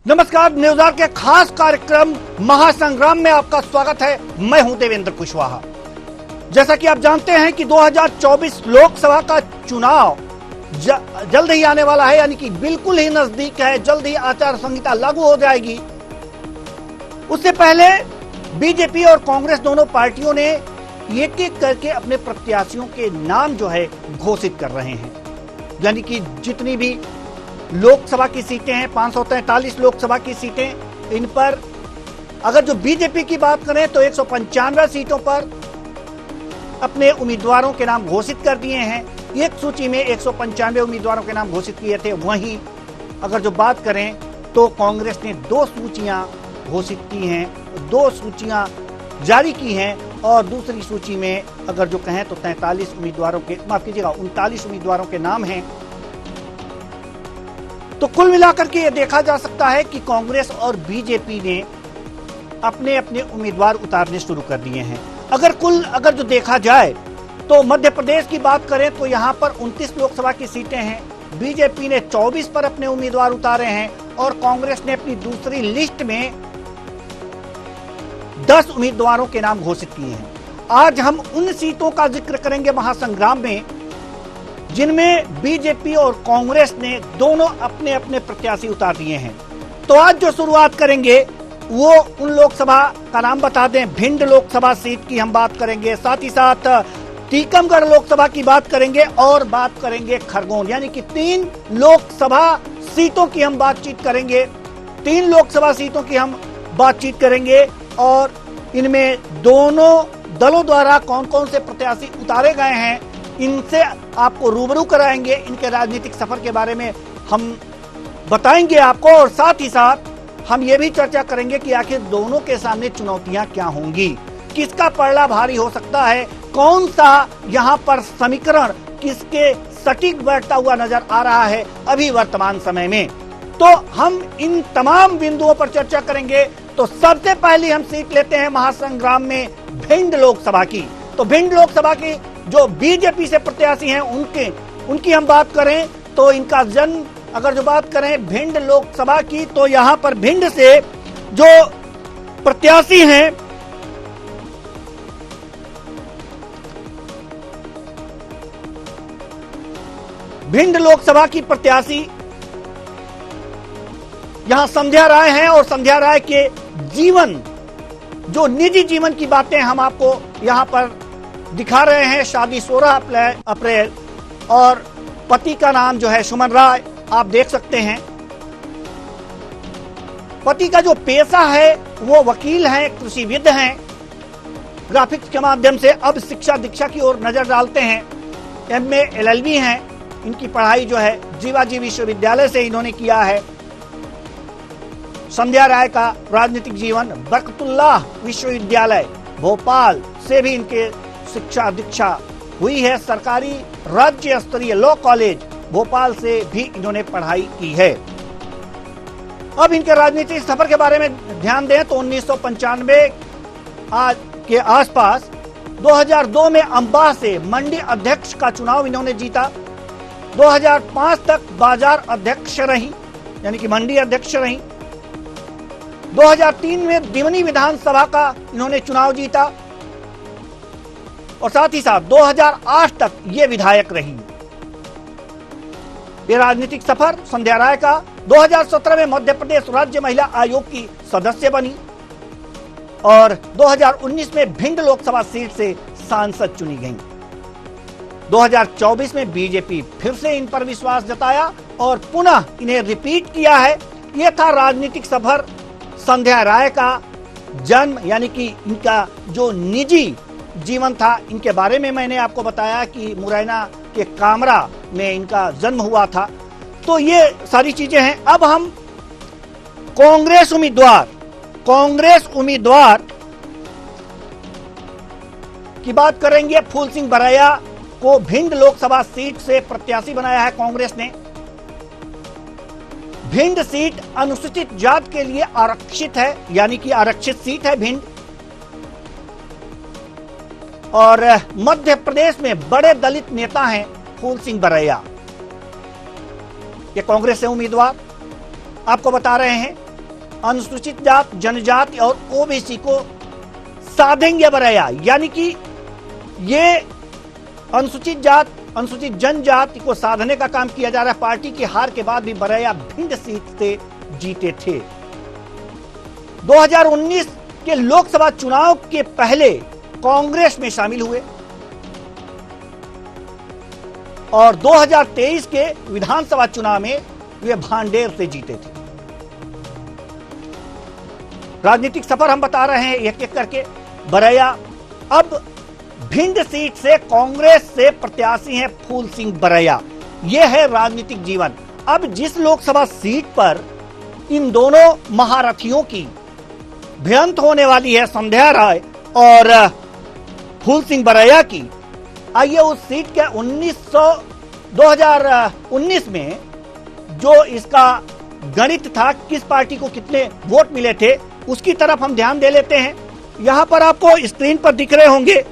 नमस्कार, न्यूज़ के खास कार्यक्रम महासंग्राम में आपका स्वागत है। मैं हूं देवेंद्र कुशवाहा। जैसा कि आप जानते हैं कि 2024 लोकसभा का चुनाव जल्द ही आने वाला है, यानी कि बिल्कुल ही नजदीक है। जल्द ही आचार संहिता लागू हो जाएगी। उससे पहले बीजेपी और कांग्रेस दोनों पार्टियों ने एक एक करके अपने प्रत्याशियों के नाम जो है घोषित कर रहे हैं। यानी कि जितनी भी लोकसभा की सीटें हैं, 543 लोकसभा की सीटें, इन पर अगर जो बीजेपी की बात करें तो 195 सीटों पर अपने उम्मीदवारों के नाम घोषित कर दिए हैं। एक सूची में 195 उम्मीदवारों के नाम घोषित किए थे। वहीं अगर जो बात करें तो कांग्रेस ने 2 सूचियां घोषित की हैं, 2 सूचियां जारी की हैं और दूसरी सूची में अगर जो कहें तो 43 उम्मीदवारों के, माफ कीजिएगा, 39 उम्मीदवारों के नाम हैं। तो कुल मिलाकर के यह देखा जा सकता है कि कांग्रेस और बीजेपी ने अपने अपने उम्मीदवार उतारने शुरू कर दिए हैं। अगर जो देखा जाए तो मध्य प्रदेश की बात करें तो यहां पर 29 लोकसभा की सीटें हैं। बीजेपी ने 24 पर अपने उम्मीदवार उतारे हैं और कांग्रेस ने अपनी दूसरी लिस्ट में 10 उम्मीदवारों के नाम घोषित किए हैं। आज हम उन सीटों का जिक्र करेंगे महासंग्राम में जिनमें बीजेपी और कांग्रेस ने दोनों अपने अपने प्रत्याशी उतार दिए हैं। तो आज जो शुरुआत करेंगे वो उन लोकसभा का नाम बता दें। भिंड लोकसभा सीट की हम बात करेंगे, साथ ही साथ टीकमगढ़ लोकसभा की बात करेंगे और बात करेंगे खरगोन। यानी कि 3 लोकसभा सीटों की हम बातचीत करेंगे। 3 लोकसभा सीटों की हम बातचीत करेंगे और इनमें दोनों दलों द्वारा कौन कौन से प्रत्याशी उतारे गए हैं, इनसे आपको रूबरू कराएंगे। इनके राजनीतिक सफर के बारे में हम बताएंगे आपको और साथ ही साथ हम ये भी चर्चा करेंगे कि आखिर दोनों के सामने चुनौतियां क्या होंगी, किसका पलड़ा भारी हो सकता है, कौन सा यहां पर समीकरण किसके सटीक बैठता हुआ नजर आ रहा है अभी वर्तमान समय में। तो हम इन तमाम बिंदुओं पर चर्चा करेंगे। तो सबसे पहले हम सीट लेते हैं महासंग्राम में भिंड लोकसभा की। तो भिंड लोकसभा की जो बीजेपी से प्रत्याशी हैं उनकी हम बात करें तो इनका जन्म, अगर जो बात करें भिंड लोकसभा की तो यहां पर भिंड से जो प्रत्याशी हैं भिंड लोकसभा की प्रत्याशी यहां संध्या राय हैं और संध्या राय के जीवन, जो निजी जीवन की बातें हम आपको यहां पर दिखा रहे हैं। शादी 16 अप्रैल और पति का नाम जो है सुमन राय, आप देख सकते हैं। पति का जो पेशा है वो वकील हैं, कृषिविद हैं। ग्राफिक्स के माध्यम से अब शिक्षा दीक्षा की ओर नजर डालते हैं। MA LLB हैं। इनकी पढ़ाई जो है जीवाजी विश्वविद्यालय से इन्होंने किया है। संध्या राय का राजनीतिक जीवन बरकतुल्लाह विश्वविद्यालय भोपाल से भी इनके शिक्षा दीक्षा हुई है। सरकारी राज्य स्तरीय लॉ कॉलेज भोपाल से भी इन्होंने पढ़ाई की है। अब इनके राजनीतिक सफर के बारे में ध्यान दें तो 1995 आज के आसपास 2002 में अंबाह से मंडी अध्यक्ष का चुनाव इन्होंने जीता। 2005 तक बाजार अध्यक्ष रही, यानी कि मंडी अध्यक्ष रही। 2003 में दिमनी विधानसभा का इन्होंने चुनाव जीता और साथ ही साथ 2008 तक ये विधायक रही। ये राजनीतिक सफर संध्या राय का। 2017 में मध्य प्रदेश राज्य महिला आयोग की सदस्य बनी और 2019 में भिंड लोकसभा सीट से सांसद चुनी गई। 2024 में बीजेपी फिर से इन पर विश्वास जताया और पुनः इन्हें रिपीट किया है। यह था राजनीतिक सफर संध्या राय का जन्म, यानी कि इनका जो निजी जीवन था। इनके बारे में मैंने आपको बताया कि मुरैना के कामरा में इनका जन्म हुआ था। तो ये सारी चीजें हैं। अब हम कांग्रेस उम्मीदवार की बात करेंगे। फूल सिंह बरैया को भिंड लोकसभा सीट से प्रत्याशी बनाया है कांग्रेस ने। भिंड सीट अनुसूचित जाति के लिए आरक्षित है, यानी कि आरक्षित सीट है भिंड। और मध्य प्रदेश में बड़े दलित नेता हैं फूल सिंह बरैया। ये कांग्रेस से उम्मीदवार आपको बता रहे हैं। अनुसूचित जात, जनजाति और ओबीसी को साधेंगे बरैया, यानी कि ये अनुसूचित जात, अनुसूचित जनजाति को साधने का काम किया जा रहा है। पार्टी की हार के बाद भी बरैया भिंड सीट से जीते थे। 2019 के लोकसभा चुनाव के पहले कांग्रेस में शामिल हुए और 2023 के विधानसभा चुनाव में वे भांडेर से जीते थे। राजनीतिक सफर हम बता रहे हैं एक एक करके। बरैया अब भिंड सीट से कांग्रेस से प्रत्याशी हैं फूल सिंह बरैया। यह है राजनीतिक जीवन। अब जिस लोकसभा सीट पर इन दोनों महारथियों की भिड़ंत होने वाली है, संध्या राय और फूल सिंह बरैया की, आइए उस सीट के 2019 में जो इसका गणित था, किस पार्टी को कितने वोट मिले थे, उसकी तरफ हम ध्यान दे लेते हैं। यहां पर आपको स्क्रीन पर दिख रहे होंगे,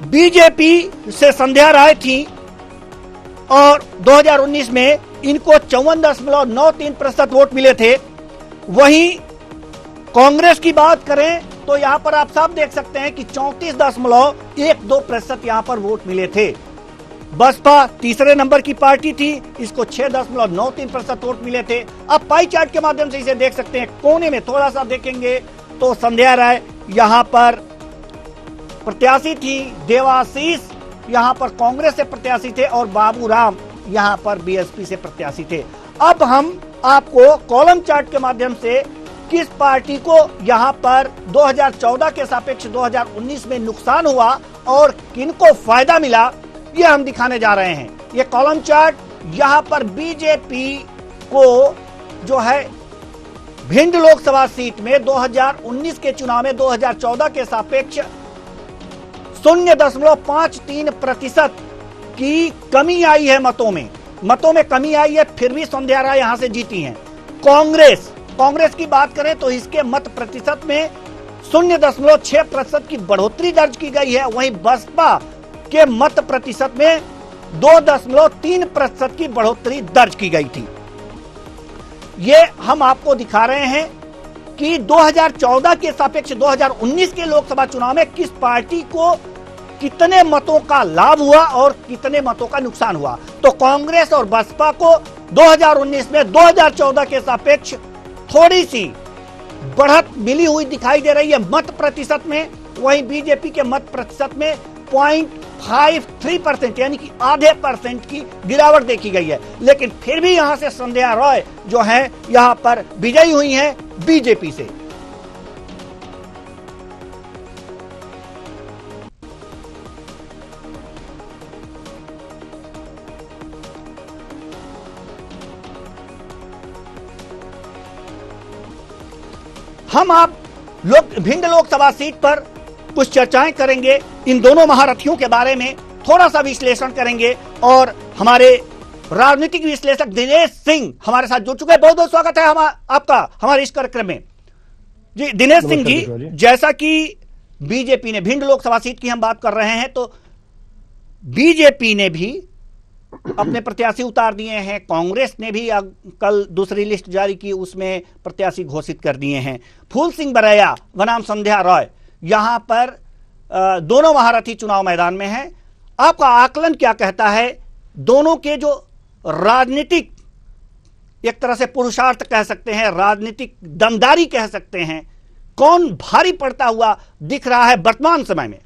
बीजेपी से संध्या राय थी और 2019 में इनको 54.93% वोट मिले थे। वहीं कांग्रेस की बात करें तो यहां पर आप साफ देख सकते हैं कि 34.12% यहां पर वोट मिले थे। बसपा तीसरे नंबर की पार्टी थी, इसको 6.93% वोट मिले थे। अब पाई चार्ट के माध्यम से इसे देख सकते हैं। कोने में थोड़ा सा देखेंगे तो संध्या राय यहां पर प्रत्याशी थी, देवाशीष यहां पर कांग्रेस से प्रत्याशी थे और बाबू राम यहां पर बीएसपी से प्रत्याशी थे। अब हम आपको कॉलम चार्ट के माध्यम से किस पार्टी को यहां पर 2014 के सापेक्ष 2019 में नुकसान हुआ और किनको फायदा मिला, यह हम दिखाने जा रहे हैं। यह कॉलम चार्ट यहां पर बीजेपी को जो है भिंड लोकसभा सीट में 2019 के चुनाव में 2014 के सापेक्ष 0.53% की कमी आई है। मतों में कमी आई है, फिर भी संध्या राय यहां से जीती हैं। कांग्रेस की बात करें तो इसके मत प्रतिशत में 0.6% की बढ़ोतरी दर्ज की गई है। वहीं बसपा के मत प्रतिशत में 2.3% की बढ़ोतरी दर्ज की गई थी। ये हम आपको दिखा रहे हैं कि 2014 के सापेक्ष 2019 के लोकसभा चुनाव में किस पार्टी को कितने मतों का लाभ हुआ और कितने मतों का नुकसान हुआ। तो कांग्रेस और बसपा को 2019 में 2014 के सापेक्ष थोड़ी सी बढ़त मिली हुई दिखाई दे रही है मत प्रतिशत में। वहीं बीजेपी के मत प्रतिशत में 0.53% यानी कि आधे % की गिरावट देखी गई है। लेकिन फिर भी यहां से संध्या राय जो है यहां पर विजयी हुई हैं बीजेपी से। हम आप भिंड लोकसभा सीट पर कुछ चर्चाएं करेंगे, इन दोनों महारथियों के बारे में थोड़ा सा विश्लेषण करेंगे और हमारे राजनीतिक विश्लेषक दिनेश सिंह हमारे साथ जुड़ चुके हैं। बहुत बहुत स्वागत है आपका हमारे इस कार्यक्रम में। जी दिनेश सिंह जी, जैसा कि बीजेपी ने भिंड लोकसभा सीट की हम बात कर रहे हैं, तो बीजेपी ने भी अपने प्रत्याशी उतार दिए हैं, कांग्रेस ने भी कल दूसरी लिस्ट जारी की, उसमें प्रत्याशी घोषित कर दिए हैं। फूल सिंह बरैया बनाम संध्या राय यहां पर दोनों महारथी चुनाव मैदान में हैं। आपका आकलन क्या कहता है, दोनों के जो राजनीतिक एक तरह से पुरुषार्थ कह सकते हैं, राजनीतिक दमदारी कह सकते हैं, कौन भारी पड़ता हुआ दिख रहा है वर्तमान समय में?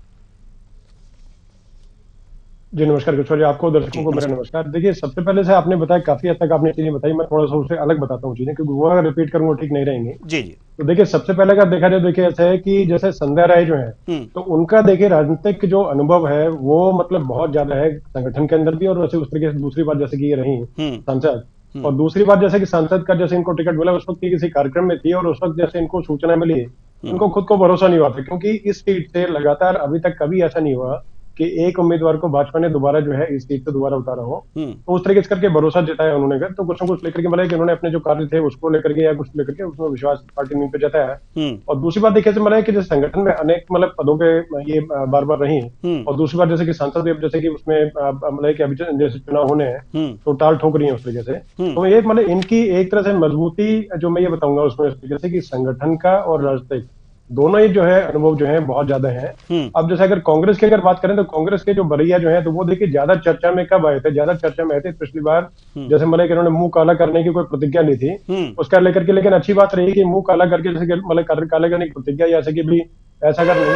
जी नमस्कार किशोर जी, आपको दर्शकों को मेरा नमस्कार। देखिए, सबसे पहले से आपने बताया, काफी हद तक आपने चीजें बताई, मैं थोड़ा सा उससे अलग बताता हूँ चीजें, क्योंकि वो अगर रिपीट करूंगा ठीक नहीं रहेंगे। जी जी। तो देखिए, सबसे पहले अगर देखा जाए, देखिए ऐसा है कि जैसे संध्या राय जो है, तो उनका देखिए राजनीतिक जो अनुभव है वो मतलब बहुत ज्यादा है संगठन के अंदर भी, और वैसे उस तरीके से दूसरी बार जैसे कि ये रही सांसद, और दूसरी बार जैसे कि सांसद का जैसे इनको टिकट मिला उस वक्त किसी कार्यक्रम में थी, और उस वक्त जैसे इनको सूचना मिली, उनको खुद को भरोसा नहीं हुआ था, क्योंकि इस सीट से लगातार अभी तक कभी ऐसा नहीं हुआ कि एक उम्मीदवार को भाजपा ने दोबारा जो है इस सीट से दोबारा उतारा हो, तो उस तरीके से करके भरोसा जताया उन्होंने। तो कुछ न कुछ लेकर के मतलब कि उन्होंने अपने जो कार्य थे उसको लेकर के या कुछ लेकर के उसमें विश्वास पार्टी ने पे जताया। और दूसरी बात देखिए मतलब कि जैसे संगठन में अनेक मतलब पदों पे ये बार बार रही, और दूसरी बात जैसे कि सांसद जैसे कि उसमें मतलब कि अभी जैसे चुनाव होने हैं तो टाल ठोक रही है उस तरीके से। तो ये मतलब इनकी एक तरह से मजबूती जो मैं ये बताऊंगा उसमें जैसे कि संगठन का और राजनीतिक दोनों ही जो है अनुभव जो है बहुत ज्यादा है। अब जैसे अगर कांग्रेस की अगर बात करें तो कांग्रेस के जो बरैया जो है तो वो देखिए ज्यादा चर्चा में कब आए थे, ज्यादा चर्चा में आए थे पिछली बार जैसे मतलब कि उन्होंने मुंह काला करने की कोई प्रतिज्ञा ली थी उसका लेकर के। लेकिन अच्छी बात रही कि मुंह काला करके जैसे मतलब काला करने की प्रतिज्ञा जैसे कि भी ऐसा कर नहीं।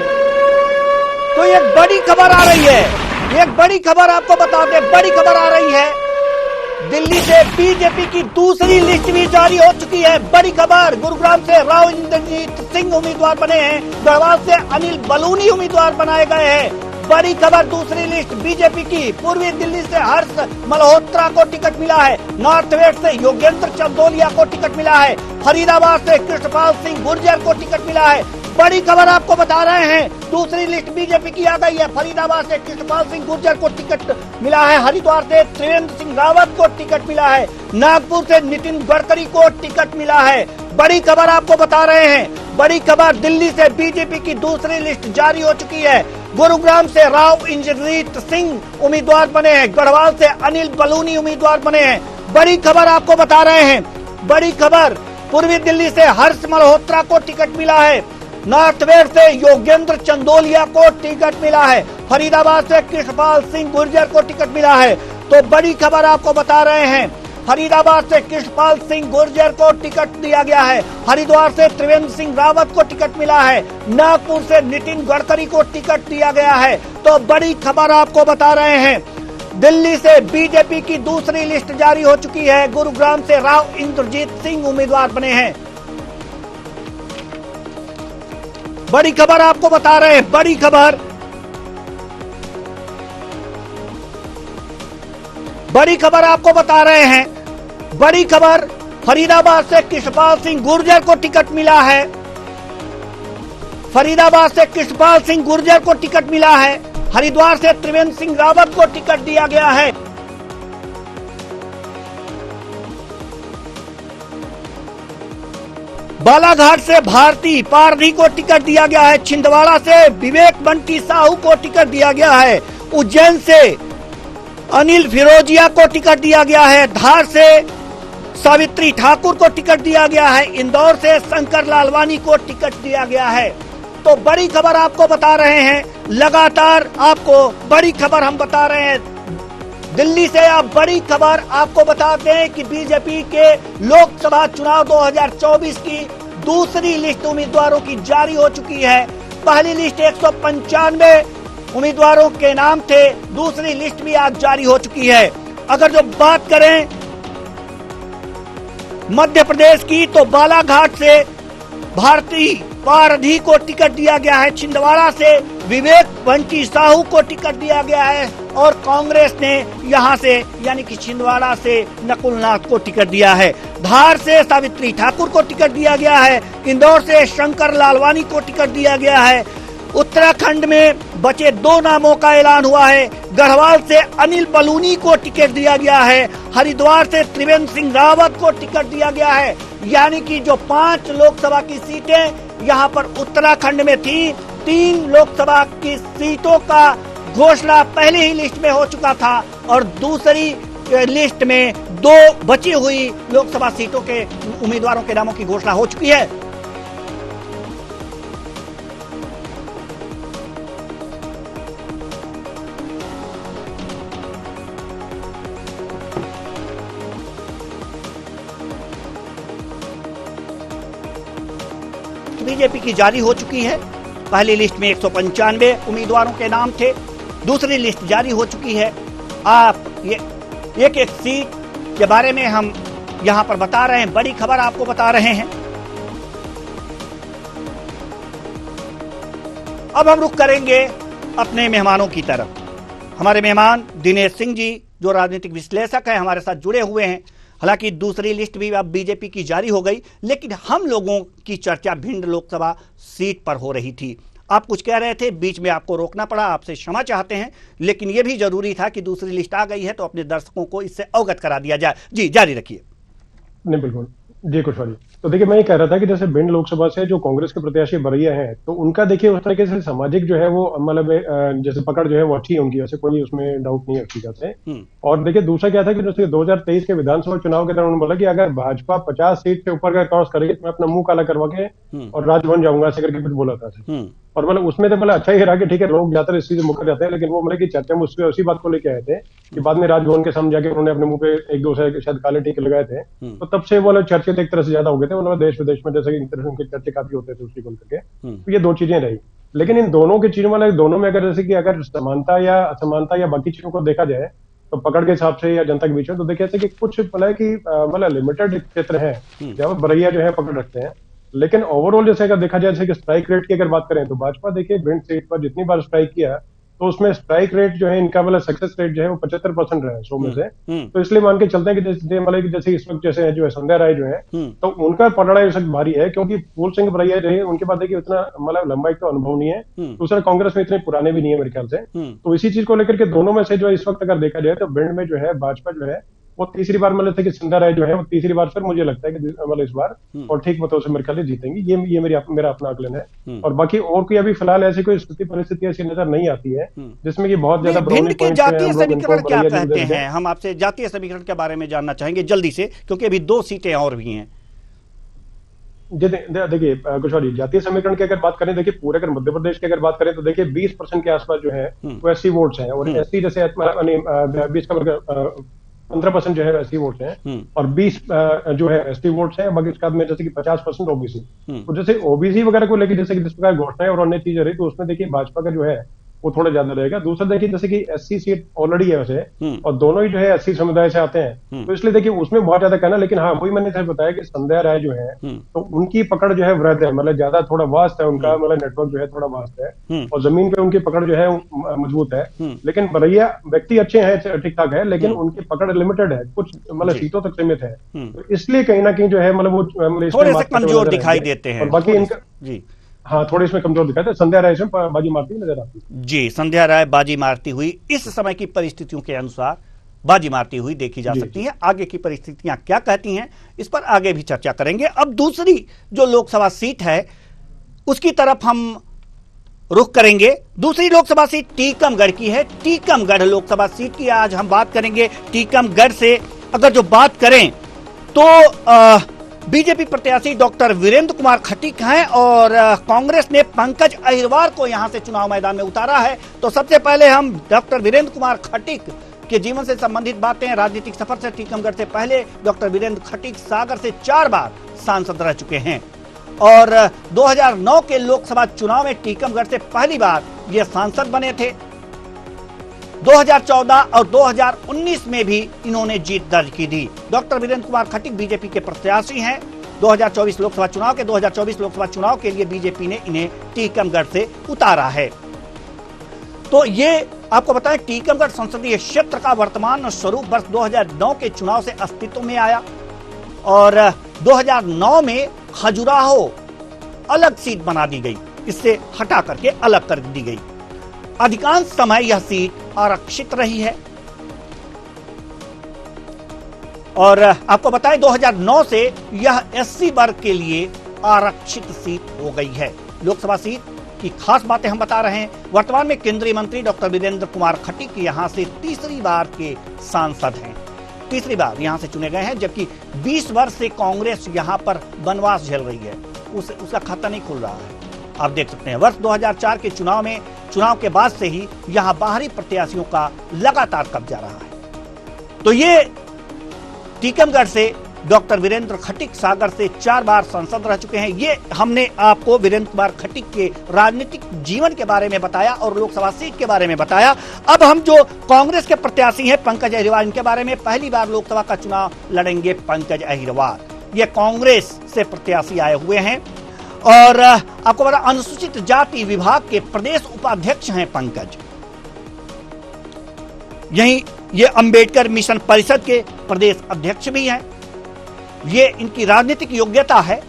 तो एक बड़ी खबर आ रही है, एक बड़ी खबर आपको बता दें, बड़ी खबर आ रही है, दिल्ली से बीजेपी की दूसरी लिस्ट भी जारी हो चुकी है। बड़ी खबर, गुरुग्राम से राव इंद्रजीत सिंह उम्मीदवार बने हैं, गढ़वाल से अनिल बलूनी उम्मीदवार बनाए गए हैं। बड़ी खबर, दूसरी लिस्ट बीजेपी की, पूर्वी दिल्ली से हर्ष मल्होत्रा को टिकट मिला है, नॉर्थ वेस्ट से योगेंद्र चंदोलिया को टिकट मिला है, फरीदाबाद से कृष्णपाल सिंह गुर्जर को टिकट मिला है। बड़ी खबर आपको बता रहे हैं, दूसरी लिस्ट बीजेपी की आ गई है। फरीदाबाद से कृष्णपाल सिंह गुर्जर को टिकट मिला है, हरिद्वार से त्रिवेंद्र सिंह रावत को टिकट मिला है, नागपुर से नितिन गडकरी को टिकट मिला है। बड़ी खबर आपको बता रहे हैं, बड़ी खबर, दिल्ली से बीजेपी की दूसरी लिस्ट जारी हो चुकी है। गुरुग्राम से राव इंद्रजीत सिंह उम्मीदवार बने हैं, गढ़वाल से अनिल बलूनी उम्मीदवार बने हैं। बड़ी खबर आपको बता रहे हैं, बड़ी खबर, पूर्वी दिल्ली से हर्ष मल्होत्रा को टिकट मिला है, नॉर्थ वेस्ट से योगेंद्र चंदोलिया को टिकट मिला है, फरीदाबाद से कृष्णपाल सिंह गुर्जर को टिकट मिला है। तो बड़ी खबर आपको बता रहे हैं, फरीदाबाद से कृष्णपाल सिंह गुर्जर को टिकट दिया गया है, हरिद्वार से त्रिवेंद्र सिंह रावत को टिकट मिला है, नागपुर से नितिन गडकरी को टिकट दिया गया है। तो बड़ी खबर आपको बता रहे हैं, दिल्ली से बीजेपी की दूसरी लिस्ट जारी हो चुकी है, गुरुग्राम से राव इंद्रजीत सिंह उम्मीदवार बने हैं। बड़ी खबर आपको बता रहे हैं, बड़ी खबर, बड़ी खबर आपको बता रहे हैं, बड़ी खबर, फरीदाबाद से कृष्णपाल सिंह गुर्जर को टिकट मिला है, फरीदाबाद से कृष्णपाल सिंह गुर्जर को टिकट मिला है, हरिद्वार से त्रिवेंद्र सिंह रावत को टिकट दिया गया है। बालाघाट से भारती पारधी को टिकट दिया गया है, छिंदवाड़ा से विवेक बंटी साहू को टिकट दिया गया है, उज्जैन से अनिल फिरोजिया को टिकट दिया गया है, धार से सावित्री ठाकुर को टिकट दिया गया है, इंदौर से शंकर लालवानी को टिकट दिया गया है। तो बड़ी खबर आपको बता रहे हैं, लगातार आपको बड़ी खबर हम बता रहे हैं, दिल्ली से आप बड़ी खबर आपको बताते हैं कि बीजेपी के लोकसभा चुनाव 2024 की दूसरी लिस्ट उम्मीदवारों की जारी हो चुकी है। पहली लिस्ट 195 उम्मीदवारों के नाम थे, दूसरी लिस्ट भी आज जारी हो चुकी है। अगर जो बात करें मध्य प्रदेश की तो बालाघाट से भारती पारधी को टिकट दिया गया है, छिंदवाड़ा से विवेक बंटी साहू को टिकट दिया गया है और कांग्रेस ने यहां से यानी कि छिंदवाड़ा से नकुल नाथ को टिकट दिया है, धार से सावित्री ठाकुर को टिकट दिया गया है, इंदौर से शंकर लालवानी को टिकट दिया गया है। उत्तराखंड में बचे 2 नामों का ऐलान हुआ है, गढ़वाल से अनिल बलूनी को टिकट दिया गया है, हरिद्वार से त्रिवेंद्र सिंह रावत को टिकट दिया गया है। यानी कि जो 5 लोकसभा की सीटें यहां पर उत्तराखंड में थी, 3 लोकसभा की सीटों का घोषणा पहले ही लिस्ट में हो चुका था और दूसरी लिस्ट में 2 बची हुई लोकसभा सीटों के उम्मीदवारों के नामों की घोषणा हो चुकी है। बीजेपी की जारी हो चुकी है, पहली लिस्ट में 195 उम्मीदवारों के नाम थे, दूसरी लिस्ट जारी हो चुकी है। आप ये एक सीट के बारे में हम यहां पर बता रहे हैं, बड़ी खबर आपको बता रहे हैं। अब हम रुख करेंगे अपने मेहमानों की तरफ। हमारे मेहमान दिनेश सिंह जी जो राजनीतिक विश्लेषक है हमारे साथ जुड़े हुए हैं। हालांकि दूसरी लिस्ट भी अब बीजेपी की जारी हो गई, लेकिन हम लोगों की चर्चा भिंड लोकसभा सीट पर हो रही थी। आप कुछ कह रहे थे, बीच में आपको रोकना पड़ा, आपसे क्षमा चाहते हैं, लेकिन यह भी जरूरी था कि दूसरी लिस्ट आ गई है तो अपने दर्शकों को इससे अवगत करा दिया जाए। जी जारी रखिए। नहीं बिल्कुल जी कुशवाहा जी। तो देखिए मैं ये कह रहा था कि जैसे भिंड लोकसभा से जो कांग्रेस के प्रत्याशी बरैया हैं, तो उनका देखिए उस तरीके से सामाजिक जो है वो मतलब जैसे पकड़ जो है वो अच्छी है उनकी, ऐसे कोई उसमें डाउट नहीं है अच्छी तरह से। और देखिए दूसरा क्या था कि जैसे 2023 के विधानसभा चुनाव के दौरान उन्होंने बोला कि अगर भाजपा 50 सीट से ऊपर का क्रॉस करेगी तो मैं अपना मुंह काला करवा के और राजभवन जाऊंगा, ऐसे करके कुछ बोला था। और मतलब उसमें तो मतलब अच्छा ही रहा कि ठीक है लोग ज्यादातर इस चीज से मुकर जाते हैं, लेकिन वो मतलब की चर्चा में उससे उसी बात को लेके आए थे कि बाद में राजभवन के सामने जाके उन्होंने अपने मुंह पे एक दो शायद काले टीके लगाए थे, तो तब से वो लोग चर्चे एक तरह से ज्यादा हो गए थे, मतलब देश विदेश में जैसे कि उनके चर्चे काफी होते थे उसी को लेकर के। तो ये दो चीजें रही, लेकिन इन दोनों की चीजों वाले दोनों में अगर जैसे कि अगर समानता या असमानता या बाकी चीजों को देखा जाए तो पकड़ के हिसाब से या जनता के बीच में, तो देखिए ऐसे कि कुछ मतलब कि मतलब लिमिटेड क्षेत्र है जहाँ बरैया जो है पकड़ रखते हैं, लेकिन ओवरऑल जैसे अगर देखा जाए जैसे कि स्ट्राइक रेट की अगर बात करें तो भाजपा देखिए भिंड सीट पर जितनी बार स्ट्राइक किया तो उसमें स्ट्राइक रेट जो है इनका मतलब सक्सेस रेट जो है वो 75% रहा है 100 में से। तो इसलिए मान के चलते हैं कि जैसे मतलब कि जैसे इस वक्त जैसे जो है संध्या राय जो है तो उनका पलड़ा इस वक्त भारी है, क्योंकि फूल सिंह बरैया जो है उनके पास देखिए उतना मतलब लंबा एक तो अनुभव नहीं है, दूसरा कांग्रेस में इतने पुराने भी नहीं है मेरे ख्याल से। तो इसी चीज को लेकर के दोनों में से जो है इस वक्त अगर देखा जाए तो भिंड में जो है भाजपा जो है वो तीसरी बार मतलब कि संध्या राय जो है वो तीसरी बार फिर मुझे लगता है कि मतलब इस बार और ठीक मतों से मेरे ख्याल जीतेंगी, ये मेरा अपना आकलन है। और बाकी और कोई अभी फिलहाल ऐसी कोई स्थिति परिस्थिति ऐसी नजर नहीं आती है जिसमें कि बहुत ज्यादा भिंड के जातीय समीकरण क्या कहते हैं, हम आपसे जातीय समीकरण के बारे में जानना चाहेंगे जल्दी से, क्योंकि अभी 2 सीटें और भी हैं। देखिए कुशवाहा जी, जातीय समीकरण की अगर बात करें, देखिए पूरे अगर मध्य प्रदेश की अगर बात करें तो देखिए 20% के आसपास जो है वो एससी वोट्स हैं, और एससी जैसे 20 का 15% जो है एससी वोट्स हैं और 20 जो है एसटी वोट्स हैं, बाकी उसके बाद में जैसे कि 50% ओबीसी। तो जैसे ओबीसी वगैरह को लेकर जैसे कि जिस प्रकार घोषणाएं और अन्य चीजें रही तो उसमें देखिए भाजपा का जो है वो थोड़ा ज्यादा रहेगा। दूसरा देखिए जैसे कि एससी सीट ऑलरेडी है वैसे, और दोनों ही जो है एससी समुदाय से आते हैं, तो इसलिए देखिए उसमें बहुत ज्यादा कहना, लेकिन हाँ वही मैंने बताया कि संध्या राय जो है तो उनकी पकड़ जो है वृहद है, मतलब ज्यादा थोड़ा वास्ट है उनका, मतलब नेटवर्क जो है थोड़ा वास्ट है और जमीन पे उनकी पकड़ जो है मजबूत है। लेकिन बरैया व्यक्ति अच्छे हैं, ठीक ठाक है, लेकिन उनकी पकड़ लिमिटेड है, कुछ मतलब सीटों तक सीमित है, तो इसलिए कहीं ना कहीं जो है मतलब वो थोड़े से कमजोर दिखाई देते हैं। और बाकी इनका जी हाँ थोड़ी इसमें कमजोर दिखाते हैं, संध्या राय से बाजी मारती नजर आती है। जी, संध्या राय बाजी मारती हुई इस समय की परिस्थितियों के अनुसार बाजी मारती हुई देखी जा सकती है। आगे की परिस्थितियां क्या कहती हैं इस पर आगे भी चर्चा करेंगे। अब दूसरी जो लोकसभा सीट है उसकी तरफ हम रुख करेंगे। दूसरी लोकसभा सीट टीकमगढ़ की है। टीकमगढ़ लोकसभा सीट की आज हम बात करेंगे। टीकमगढ़ से अगर जो बात करें तो बीजेपी प्रत्याशी डॉक्टर वीरेंद्र कुमार खटीक हैं और कांग्रेस ने पंकज अहिरवार को यहां से चुनाव मैदान में उतारा है। तो सबसे पहले हम डॉक्टर वीरेंद्र कुमार खटीक के जीवन से संबंधित बातें, राजनीतिक सफर से। टीकमगढ़ से पहले डॉक्टर वीरेंद्र खटीक सागर से 4 बार सांसद रह चुके हैं और 2009 के लोकसभा चुनाव में टीकमगढ़ से पहली बार ये सांसद बने थे। 2014 और 2019 में भी इन्होंने जीत दर्ज की थी। डॉक्टर वीरेंद्र कुमार खटीक बीजेपी के प्रत्याशी हैं। 2024 लोकसभा चुनाव के लिए बीजेपी ने इन्हें टीकमगढ़ से उतारा है। तो ये आपको बताएं, टीकमगढ़ संसदीय क्षेत्र का वर्तमान स्वरूप वर्ष 2009 के चुनाव से अस्तित्व में आया और 2009 में खजुराहो अलग सीट बना दी गई, इससे हटा करके अलग कर दी गई। अधिकांश समय यह सीट आरक्षित रही है और आपको बताएं 2009 से यह एससी वर्ग के लिए आरक्षित सीट हो गई है। लोकसभा सीट की खास बातें हम बता रहे हैं। वर्तमान में केंद्रीय मंत्री डॉक्टर वीरेंद्र कुमार खटीक यहां से तीसरी बार के सांसद हैं, तीसरी बार यहां से चुने गए हैं, जबकि 20 वर्ष से कांग्रेस यहां पर वनवास झेल रही है, उसका खाता नहीं खुल रहा है। आप देख सकते हैं वर्ष 2004 के चुनाव के बाद से ही यहां बाहरी प्रत्याशियों का लगातार कब्जा रहा है। तो ये टीकमगढ़ से डॉक्टर वीरेंद्र खटीक सागर से 4 बार सांसद रह चुके हैं। ये हमने आपको वीरेंद्र कुमार खटीक के राजनीतिक जीवन के बारे में बताया और लोकसभा सीट के बारे में बताया। अब हम जो कांग्रेस के प्रत्याशी हैं पंकज अहिरवार, इनके बारे में पहली बार लोकसभा का चुनाव लड़ेंगे पंकज अहिरवार। ये कांग्रेस से प्रत्याशी आए हुए हैं और आपको बता अनुसूचित जाति विभाग के प्रदेश उपाध्यक्ष हैं पंकज। यही ये अंबेडकर मिशन परिषद के प्रदेश अध्यक्ष भी हैं। ये इनकी राजनीतिक योग्यता है।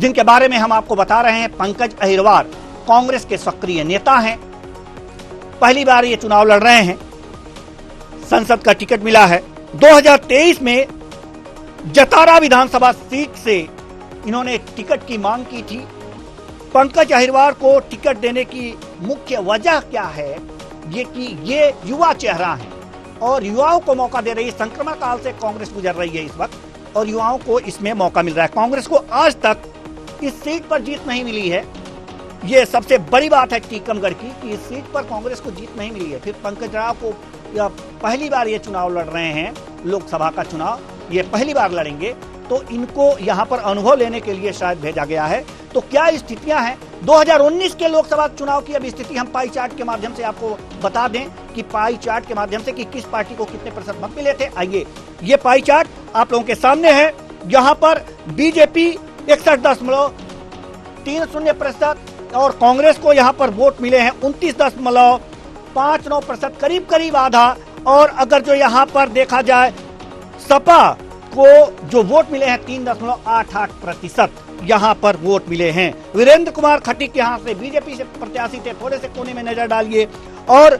जिनके बारे में हम आपको बता रहे हैं। पंकज अहिरवार कांग्रेस के सक्रिय नेता हैं, पहली बार ये चुनाव लड़ रहे हैं, संसद का टिकट मिला है। 2023 में जतारा विधानसभा सीट से इन्होंने टिकट की मांग की थी। पंकज अहिरवार को टिकट देने की मुख्य वजह क्या है, ये कि ये युवा चेहरा है और युवाओं को मौका दे रही है। संक्रमण काल से कांग्रेस गुजर रही है इस वक्त और युवाओं को इसमें मौका मिल रहा है। कांग्रेस को आज तक इस सीट पर जीत नहीं मिली है, ये सबसे बड़ी बात है टीकमगढ़ की कि इस सीट पर कांग्रेस को जीत नहीं मिली है। फिर पंकज राव को पहली बार ये चुनाव लड़ रहे हैं, लोकसभा का चुनाव ये पहली बार लड़ेंगे, तो इनको यहां पर अनुभव लेने के लिए शायद भेजा गया है। तो क्या स्थितियां हैं 2019 के लोकसभा चुनाव की? अब स्थिति हम पाई चार्ट के माध्यम से आपको बता दें कि पाई चार्ट के माध्यम से कि किस पार्टी को कितने प्रतिशत मत मिले थे। आइए ये पाई चार्ट आप लोगों के सामने है। यहां पर बीजेपी 61.30% और कांग्रेस को यहां पर वोट मिले हैं 29.59%, करीब करीब आधा। और अगर जो यहां पर देखा जाए सपा को जो वोट मिले हैं 3.88% यहां पर वोट मिले हैं। वीरेंद्र कुमार खटीक यहां से बीजेपी से प्रत्याशी थे, थोड़े से कोने में नजर डालिए। और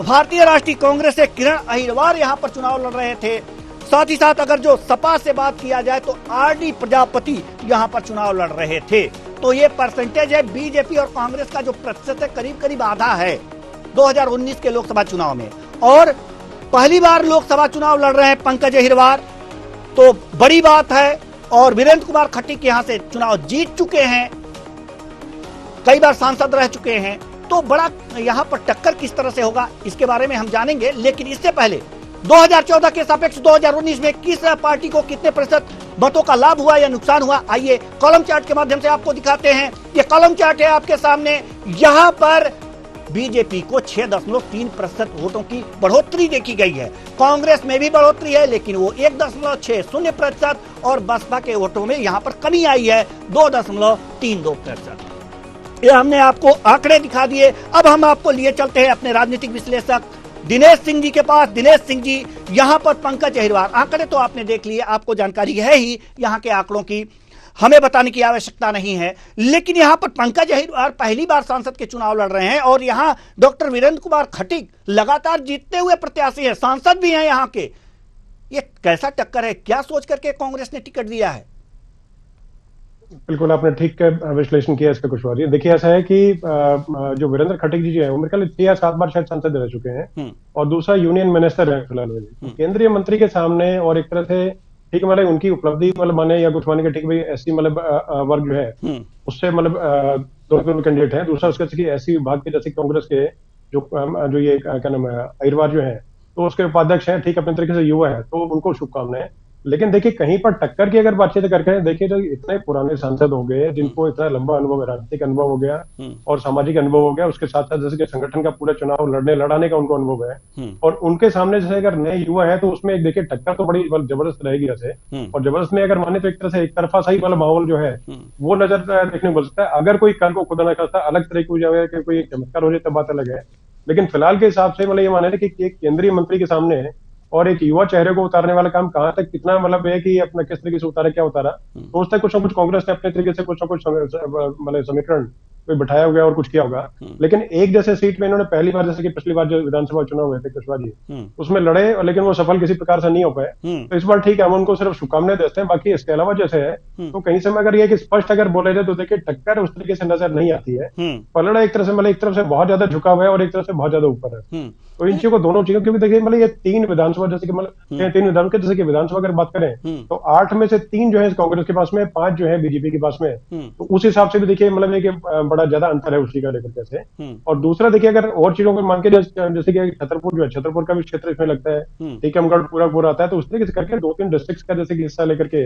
भारतीय राष्ट्रीय कांग्रेस से किरण अहिरवार यहां पर चुनाव लड़ रहे थे। साथ ही साथ अगर जो सपा से बात किया जाए तो आरडी प्रजापति यहां पर चुनाव लड़ रहे थे। तो ये परसेंटेज है बीजेपी और कांग्रेस का जो प्रतिशत है करीब करीब आधा है 2019 के लोकसभा चुनाव में। और पहली बार लोकसभा चुनाव लड़ रहे हैं पंकज अहिरवार, तो बड़ी बात है। और वीरेंद्र कुमार खटीक यहां से चुनाव जीत चुके हैं, कई बार सांसद रह चुके हैं, तो बड़ा यहां पर टक्कर किस तरह से होगा इसके बारे में हम जानेंगे। लेकिन इससे पहले 2014 के सापेक्ष 2019 में किस पार्टी को कितने प्रतिशत मतों का लाभ हुआ या नुकसान हुआ, आइए कॉलम चार्ट के माध्यम से आपको दिखाते हैं। ये कॉलम चार्ट है आपके सामने। यहां पर बीजेपी को 6.3% वोटों की बढ़ोतरी देखी गई है। कांग्रेस में भी बढ़ोतरी है लेकिन वो 1.60% और बसपा के वोटों में यहां पर कमी आई है 2.32%। ये हमने आपको आंकड़े दिखा दिए। अब हम आपको लिए चलते हैं अपने राजनीतिक विश्लेषक दिनेश सिंह जी के पास। दिनेश सिंह जी, यहां पर पंकज अहिरवार, आंकड़े तो आपने देख लिए, आपको जानकारी है ही यहां के आंकड़ों की, हमें बताने की आवश्यकता नहीं है। लेकिन यहां पर पंकज अहिरवार पहली बार सांसद के चुनाव लड़ रहे हैं और यहां डॉक्टर वीरेंद्र कुमार खटीक लगातार जीतते हुए प्रत्याशी है, सांसद भी हैं यहां के। ये कैसा टक्कर है, क्या सोच करके कांग्रेस ने टिकट दिया है? बिल्कुल आपने ठीक विश्लेषण किया इसका कुशवाहा। देखिए ऐसा है कि जो वीरेंद्र खटीक जी है वो मेरे ख्याल 6 या 7 बार शायद सांसद रह चुके हैं और दूसरा यूनियन मिनिस्टर है फिलहाल में। केंद्रीय मंत्री के सामने और एक तरह से ठीक मतलब उनकी उपलब्धि मतलब माने या कुछ माने के ठीक भाई ऐसी मतलब वर्ग जो है उससे मतलब दोनों कैंडिडेट हैं। दूसरा उसके ऐसी विभाग के जैसे कांग्रेस के जो ये क्या नाम है अहिरवार जो है तो उसके उपाध्यक्ष हैं, ठीक अपने तरीके से युवा है, तो उनको शुभकामनाएं। लेकिन देखिए कहीं पर टक्कर की अगर बातचीत करते हैं, देखिए जो इतने पुराने सांसद हो गए जिनको इतना लंबा अनुभव है, राजनीतिक अनुभव हो गया और सामाजिक अनुभव हो गया, उसके साथ साथ जैसे कि संगठन का पूरा चुनाव लड़ाने का उनको अनुभव है और उनके सामने जैसे अगर नए युवा है तो उसमें देखिए टक्कर तो बड़ी जबरदस्त रहेगी ऐसे। और जबरदस्त में अगर माने तो एक तरह से एक तरफा सही वाला माहौल जो है वो नजर देखने को मिल सकता है। अगर कोई कल को खुदा न खास्ता अलग तरह की हो जाए कि कोई चमत्कार हो जाए तब बात अलग है। लेकिन फिलहाल के हिसाब से मतलब ये माने कि एक केंद्रीय मंत्री के सामने और एक युवा चेहरे को उतारने वाला काम कहां तक कितना मतलब है कि अपना किस तरीके से उतारा क्या उतारा, तो उस तक कुछ ना कुछ कांग्रेस ने अपने तरीके से कुछ ना कुछ मतलब समीकरण कोई बिठाया होगा और कुछ किया होगा। लेकिन एक जैसे सीट में इन्होंने पहली बार जैसे कि पिछली बार जो विधानसभा चुनाव हुए थे कुशवाहा जी उसमें लड़े लेकिन वो सफल किसी प्रकार से नहीं हो पाए। तो इस बार ठीक है, हम उनको सिर्फ शुभकामनाएं देते हैं। बाकी इसके अलावा जैसे है तो कहीं से अगर ये स्पष्ट अगर बोले जाए तो देखिए टक्कर उस तरीके से नजर नहीं आती है। पलड़ा एक तरह से मतलब एक तरफ से बहुत ज्यादा झुका हुआ है और एक तरफ से बहुत ज्यादा ऊपर है। तो इन चीजों को दोनों चीजों क्योंकि देखिए मतलब ये 3 विधानसभा जैसे कि मतलब 3 विधानसभा जैसे कि विधानसभा अगर बात करें तो 8 में से 3 जो है कांग्रेस के पास में, 5 जो है बीजेपी के पास में। तो उस हिसाब से भी देखिए मतलब एक बड़ा ज्यादा अंतर है उसी का लेकर कैसे। और दूसरा देखिए अगर और चीजों को मान के जैसे कि छतरपुर जो है, छतरपुर का भी क्षेत्र इसमें लगता है, टीकमगढ़ पूरा आता है, तो उस तरीके से करके 2-3 डिस्ट्रिक्ट का जैसे कि हिस्सा लेकर के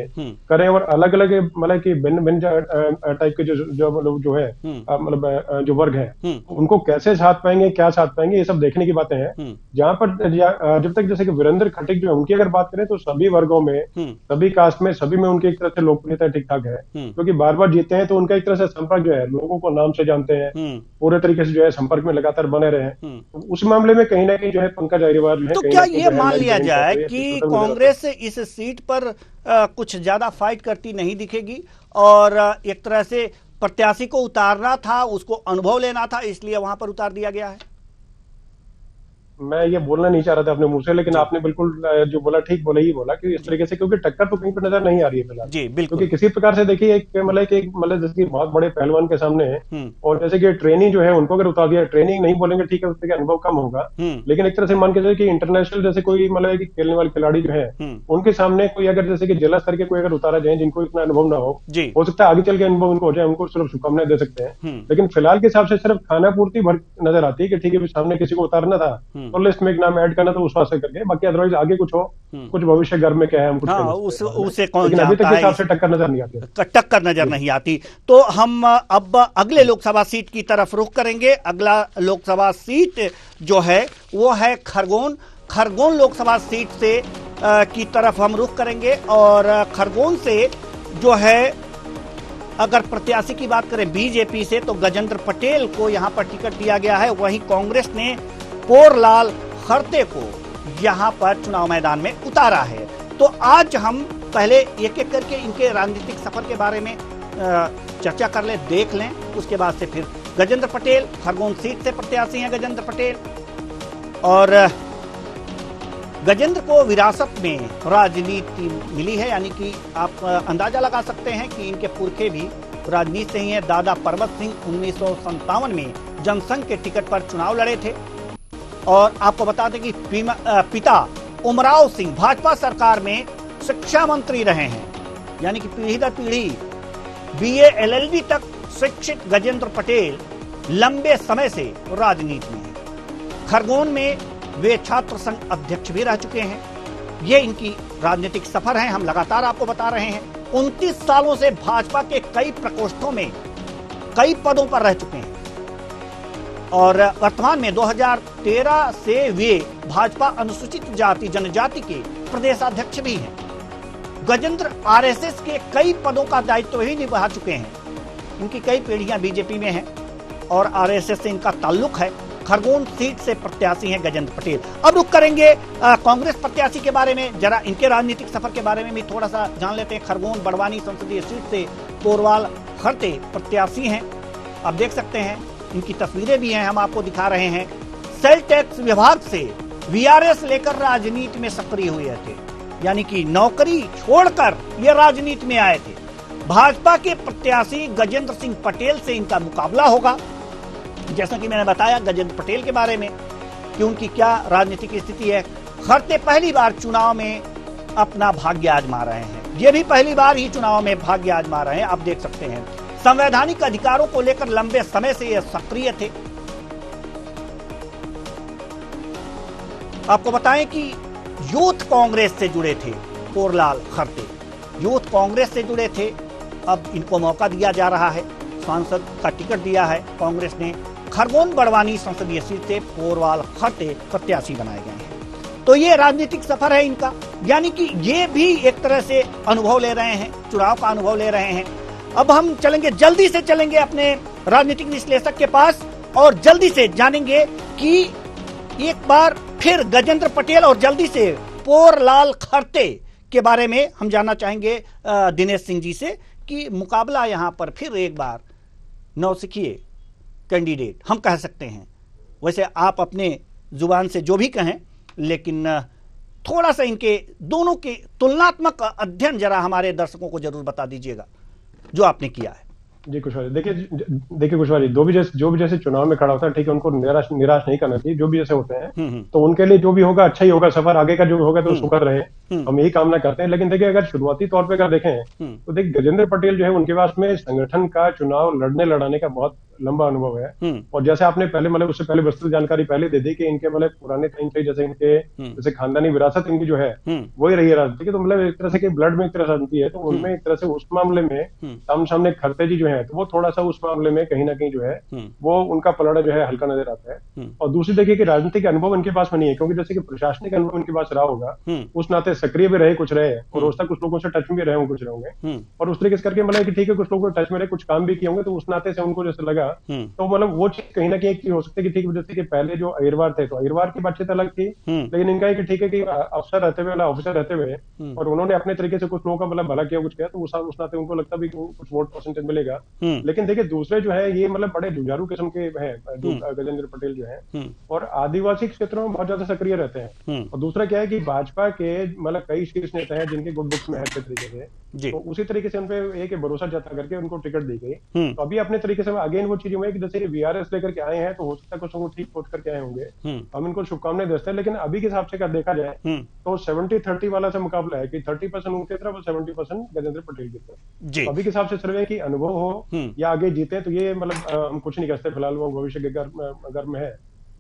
करें और अलग अलग मतलब की भिन्न टाइप के जो है मतलब जो वर्ग है उनको कैसे साथ पाएंगे, क्या साथ पाएंगे, ये सब देखने की बातें हैं। जहां पर जब तक जैसे कि वीरेंद्र खटीक जो है उनकी अगर बात करें तो सभी वर्गों में, सभी कास्ट में, सभी में उनकी एक तरह से लोकप्रियता ठीक ठाक है क्योंकि बार बार जीते हैं। तो उनका एक तरह से संपर्क जो है लोगों को नाम से जानते हैं, पूरे तरीके से जो है संपर्क में लगातार बने रहे हैं। तो उस मामले में कहीं ना कहीं जो है पंकज अग्रवाल जो है, तो क्या ये मान लिया जाए कि कांग्रेस इस सीट पर कुछ ज्यादा फाइट करती नहीं दिखेगी और एक तरह से प्रत्याशी को उतारना था, उसको अनुभव लेना था, इसलिए वहां पर उतार दिया गया है? मैं ये बोलना नहीं चाह रहा था अपने मुंह से, लेकिन आपने बिल्कुल जो बोला ठीक बोला ही बोला कि इस तरीके से, क्योंकि टक्कर तो कहीं पर नजर नहीं आ रही है फिलहाल। जी बिल्कुल। क्योंकि किसी प्रकार से देखिए मतलब जैसे कि बहुत बड़े पहलवान के सामने है और जैसे कि ट्रेनिंग जो है उनको अगर उतार दिया, ट्रेनिंग नहीं बोलेंगे ठीक है, उसके अनुभव कम होगा, लेकिन एक तरह से मान के चलिए कि इंटरनेशनल जैसे कोई मतलब कि खेलने वाले खिलाड़ी जो है उनके सामने कोई अगर जैसे कि जिला स्तर के कोई अगर उतारा जाए जिनको इतना अनुभव ना हो सकता है आगे चल के अनुभव उनको हो जाए, उनको सिर्फ शुभकामनाएं दे सकते हैं। लेकिन फिलहाल के हिसाब से सिर्फ खाना पूर्ति भर नजर आती है कि ठीक है सामने किसी को उतारना था तो लिस्ट में एक नाम ऐड करना तो उस वास्ते करके, बाकी अदरवाइज आगे कुछ हो, कुछ भविष्य घर में क्या है हम कुछ उसे कौन जानता है, हिसाब से टक्कर नजर नहीं आती, टक्कर नजर नहीं आती। तो हम अब अगले लोकसभा सीट की तरफ रुख करेंगे। अगला लोकसभा सीट जो है वो है खरगोन लोकसभा सीट से की तरफ हम रुख करेंगे। और खरगोन से जो है अगर प्रत्याशी की बात करें बीजेपी से तो गजेंद्र पटेल को यहां पर टिकट दिया गया है। वहीं कांग्रेस ने पोरलाल खरते को यहां पर चुनाव मैदान में उतारा है। तो आज हम पहले एक एक करके इनके राजनीतिक सफर के बारे में चर्चा कर लें, देख लें, उसके बाद से फिर गजेंद्र पटेल खरगोन सीट से प्रत्याशी हैं गजेंद्र पटेल। और गजेंद्र को विरासत में राजनीति मिली है, यानी कि आप अंदाजा लगा सकते हैं कि इनके पुरखे भी राजनीति से ही हैं। दादा परबत सिंह 1957 में जनसंघ के टिकट पर चुनाव लड़े थे। और आपको बता दें कि पिता उमराव सिंह भाजपा सरकार में शिक्षा मंत्री रहे हैं, यानी कि पीढ़ी दर पीढ़ी बीए एलएलबी तक शिक्षित गजेंद्र पटेल लंबे समय से राजनीति में हैं। खरगोन में वे छात्र संघ अध्यक्ष भी रह चुके हैं। ये इनकी राजनीतिक सफर है, हम लगातार आपको बता रहे हैं। 29 सालों से भाजपा के कई प्रकोष्ठों में कई पदों पर रह चुके हैं और वर्तमान में 2013 से वे भाजपा अनुसूचित जाति जनजाति के प्रदेशाध्यक्ष भी हैं। गजेंद्र आरएसएस के कई पदों का दायित्व भी निभा चुके हैं। इनकी कई पीढ़ियां बीजेपी में हैं और आरएसएस से इनका ताल्लुक है। खरगोन सीट से प्रत्याशी हैं गजेंद्र पटेल। अब रुक करेंगे कांग्रेस प्रत्याशी के बारे में, जरा इनके राजनीतिक सफर के बारे में भी थोड़ा सा जान लेते हैं। खरगोन बड़वानी संसदीय सीट से पोरलाल खरते प्रत्याशी हैं। आप देख सकते हैं, इनकी तस्वीरें भी हैं, हम आपको दिखा रहे हैं। सेल टैक्स विभाग से वीआरएस लेकर राजनीति में सक्रिय हुए थे, यानी कि नौकरी छोड़कर ये राजनीति में आए थे। भाजपा के प्रत्याशी गजेंद्र सिंह पटेल से इनका मुकाबला होगा। जैसा कि मैंने बताया गजेंद्र पटेल के बारे में कि उनकी क्या राजनीतिक स्थिति है। खरते पहली बार चुनाव में अपना भाग्य आजमा रहे हैं। ये भी पहली बार ही चुनाव में भाग्य आजमा रहे हैं। आप देख सकते हैं, संवैधानिक अधिकारों को लेकर लंबे समय से ये सक्रिय थे। आपको बताएं कि यूथ कांग्रेस से जुड़े थे पोरलाल खरते, यूथ कांग्रेस से जुड़े थे। अब इनको मौका दिया जा रहा है, सांसद का टिकट दिया है कांग्रेस ने। खरगोन बड़वानी संसदीय सीट से पोरलाल खरते प्रत्याशी बनाए गए हैं। तो ये राजनीतिक सफर है इनका, यानी कि ये भी एक तरह से अनुभव ले रहे हैं, चुनाव का अनुभव ले रहे हैं। अब हम चलेंगे, जल्दी से चलेंगे अपने राजनीतिक विश्लेषक के पास और जल्दी से जानेंगे कि एक बार फिर गजेंद्र पटेल और जल्दी से पोरलाल खरते के बारे में हम जानना चाहेंगे दिनेश सिंह जी से कि मुकाबला यहां पर फिर एक बार नौसिखिए कैंडिडेट हम कह सकते हैं। वैसे आप अपने जुबान से जो भी कहें, लेकिन थोड़ा सा इनके दोनों के तुलनात्मक अध्ययन जरा हमारे दर्शकों को जरूर बता दीजिएगा जो आपने किया है। जी कुशवाहा जी, देखिए कुशवाहा जी, जो भी जैसे चुनाव में खड़ा होता है, ठीक है, उनको निराश नहीं करना चाहिए। जो भी जैसे होते हैं तो उनके लिए जो भी होगा अच्छा ही होगा, सफर आगे का जो होगा तो सुखद रहे, हम यही कामना करते हैं। लेकिन देखिए अगर शुरुआती तौर पे अगर देखें तो देखिए गजेंद्र पटेल जो है उनके पास में संगठन का चुनाव लड़ाने का बहुत लंबा अनुभव है। और जैसे आपने पहले मतलब उससे पहले विस्तृत जानकारी पहले दे दी कि इनके मतलब पुराने टाइम से जैसे इनके जैसे खानदानी विरासत इनकी जो है वही रही है राजनीति की, तो मतलब एक तरह से ब्लड में एक तरह राजनीति है, तो उनमें एक तरह से उस मामले में सामने खरते जी जो है तो वो थोड़ा सा उस मामले में कहीं ना कहीं जो है वो उनका पलड़ा जो है हल्का नजर आता है। और दूसरी देखिए कि राजनीतिक अनुभव इनके पास में नहीं है, क्योंकि जैसे कि प्रशासनिक अनुभव इनके पास रहा होगा, उस नाते सक्रिय भी रहे कुछ रहे और रोज तक कुछ लोगों से टच में भी रहे होंगे कुछ रहेंगे, और उस तरीके से करके मतलब कि ठीक है कुछ लोगों को टच में रहे, कुछ काम भी किए होंगे, तो उस नाते से उनको जैसे लगा तो मतलब वो चीज कहीं ना कहीं एक चीज हो सकती है कि ठीक जैसे कि पहले जो अहिरवार थे तो अहिरवार की बातचीत अलग थी, लेकिन इनका एक ठीक है कि अफसर रहते हुए ऑफिसर रहते हुए और उन्होंने अपने तरीके से कुछ लोगों का मतलब भला किया कुछ किया, तो उस नाते उनको लगता भी कुछ वोट परसेंटेज मिलेगा। लेकिन देखिए दूसरे जो है ये मतलब बड़े जुझारू किस्म के हैं, गजेंद्र पटेल जो है और आदिवासी क्षेत्रों में बहुत ज्यादा सक्रिय रहते हैं। और दूसरा क्या है कि भाजपा के मतलब कई शीर्ष नेता हैं जिनके गुड बुक्स में है अच्छे तरीके से, तो उसी तरीके से उनपे एक भरोसा जता करके उनको टिकट दी गई। तो अभी अपने तरीके से अगेन वो चीज हुई कि जैसे वीआरएस लेकर के आए हैं तो हो सकता है कुछ लोग ठीक सोच करके आए होंगे, हम इनको शुभकामनाएं देते हैं। लेकिन अभी के हिसाब से अगर देखा जाए तो 70-30 वाला से मुकाबला है कि 30% उनकी तरफ और 70% गजेंद्र पटेल की तरफ। अभी के हिसाब से सर्वे की अनुभव हो या आगे जीते तो ये मतलब हम कुछ नहीं कहते, फिलहाल वो भविष्य के घर में है।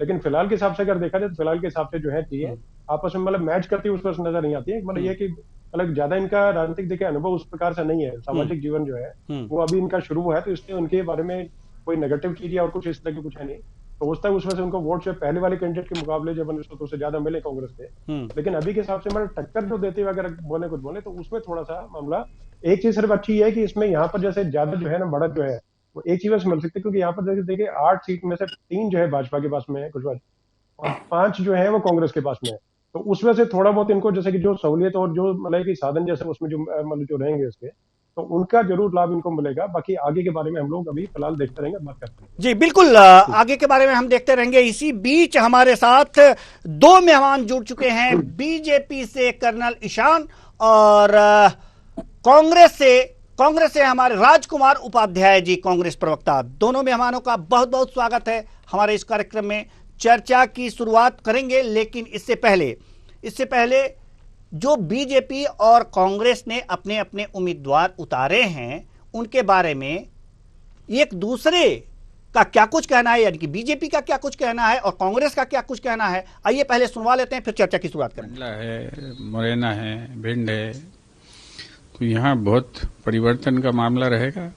लेकिन फिलहाल के हिसाब से अगर देखा जाए तो फिलहाल के हिसाब से जो है चीजें आपस में मतलब मैच करती हुई उस पर नजर नहीं आती है। मतलब ये कि मतलब ज्यादा इनका राजनीतिक देखिए अनुभव उस प्रकार से नहीं है, सामाजिक जीवन जो है वो अभी इनका शुरू है, तो इसलिए उनके बारे में कोई नेगेटिव चीज या और कुछ इस तरह की कुछ है नहीं। तो उस तक उसमें से उनको वोट जो पहले वाले कैंडिडेट के मुकाबले जब तो उससे ज्यादा मिले कांग्रेस के। लेकिन अभी के हिसाब से मतलब टक्कर जो देते हुए अगर कुछ बोले तो उसमें थोड़ा सा मामला एक चीज सिर्फ अच्छी है कि इसमें यहाँ पर जैसे ज्यादा जो है ना बढ़त जो है वो एक चीज से मिल सकती है, क्योंकि यहाँ पर देखिए 8 सीट में से 3 जो है भाजपा के पास में है कुछ बात, और 5 जो है वो कांग्रेस के पास में है। तो उसमें से थोड़ा बहुत इनको जैसे कि जो सहूलियत और जो मतलब कि साधन जैसे उसमें जो मतलब जो रहेंगे इसके, तो उनका जरूर लाभ इनको मिलेगा। बाकी आगे के बारे में हम लोग अभी फिलहाल देखते रहेंगे, बात करते हैं। जी बिल्कुल, आगे के बारे में हम देखते रहेंगे। इसी बीच हमारे साथ 2 मेहमान जुड़ चुके हैं, बीजेपी से कर्नल ईशान और कांग्रेस से हमारे राजकुमार उपाध्याय जी, कांग्रेस प्रवक्ता। दोनों मेहमानों का बहुत बहुत स्वागत है हमारे इस कार्यक्रम में। चर्चा की शुरुआत करेंगे, लेकिन इससे पहले जो बीजेपी और कांग्रेस ने अपने अपने उम्मीदवार उतारे हैं उनके बारे में एक दूसरे का क्या कुछ कहना है, यानी कि बीजेपी का क्या कुछ कहना है और कांग्रेस का क्या कुछ कहना है, आइए पहले सुनवा लेते हैं, फिर चर्चा की शुरुआत करेंगे। मंडला है, मुरैना है, भिंड है, तो यहाँ बहुत परिवर्तन का मामला रहेगा।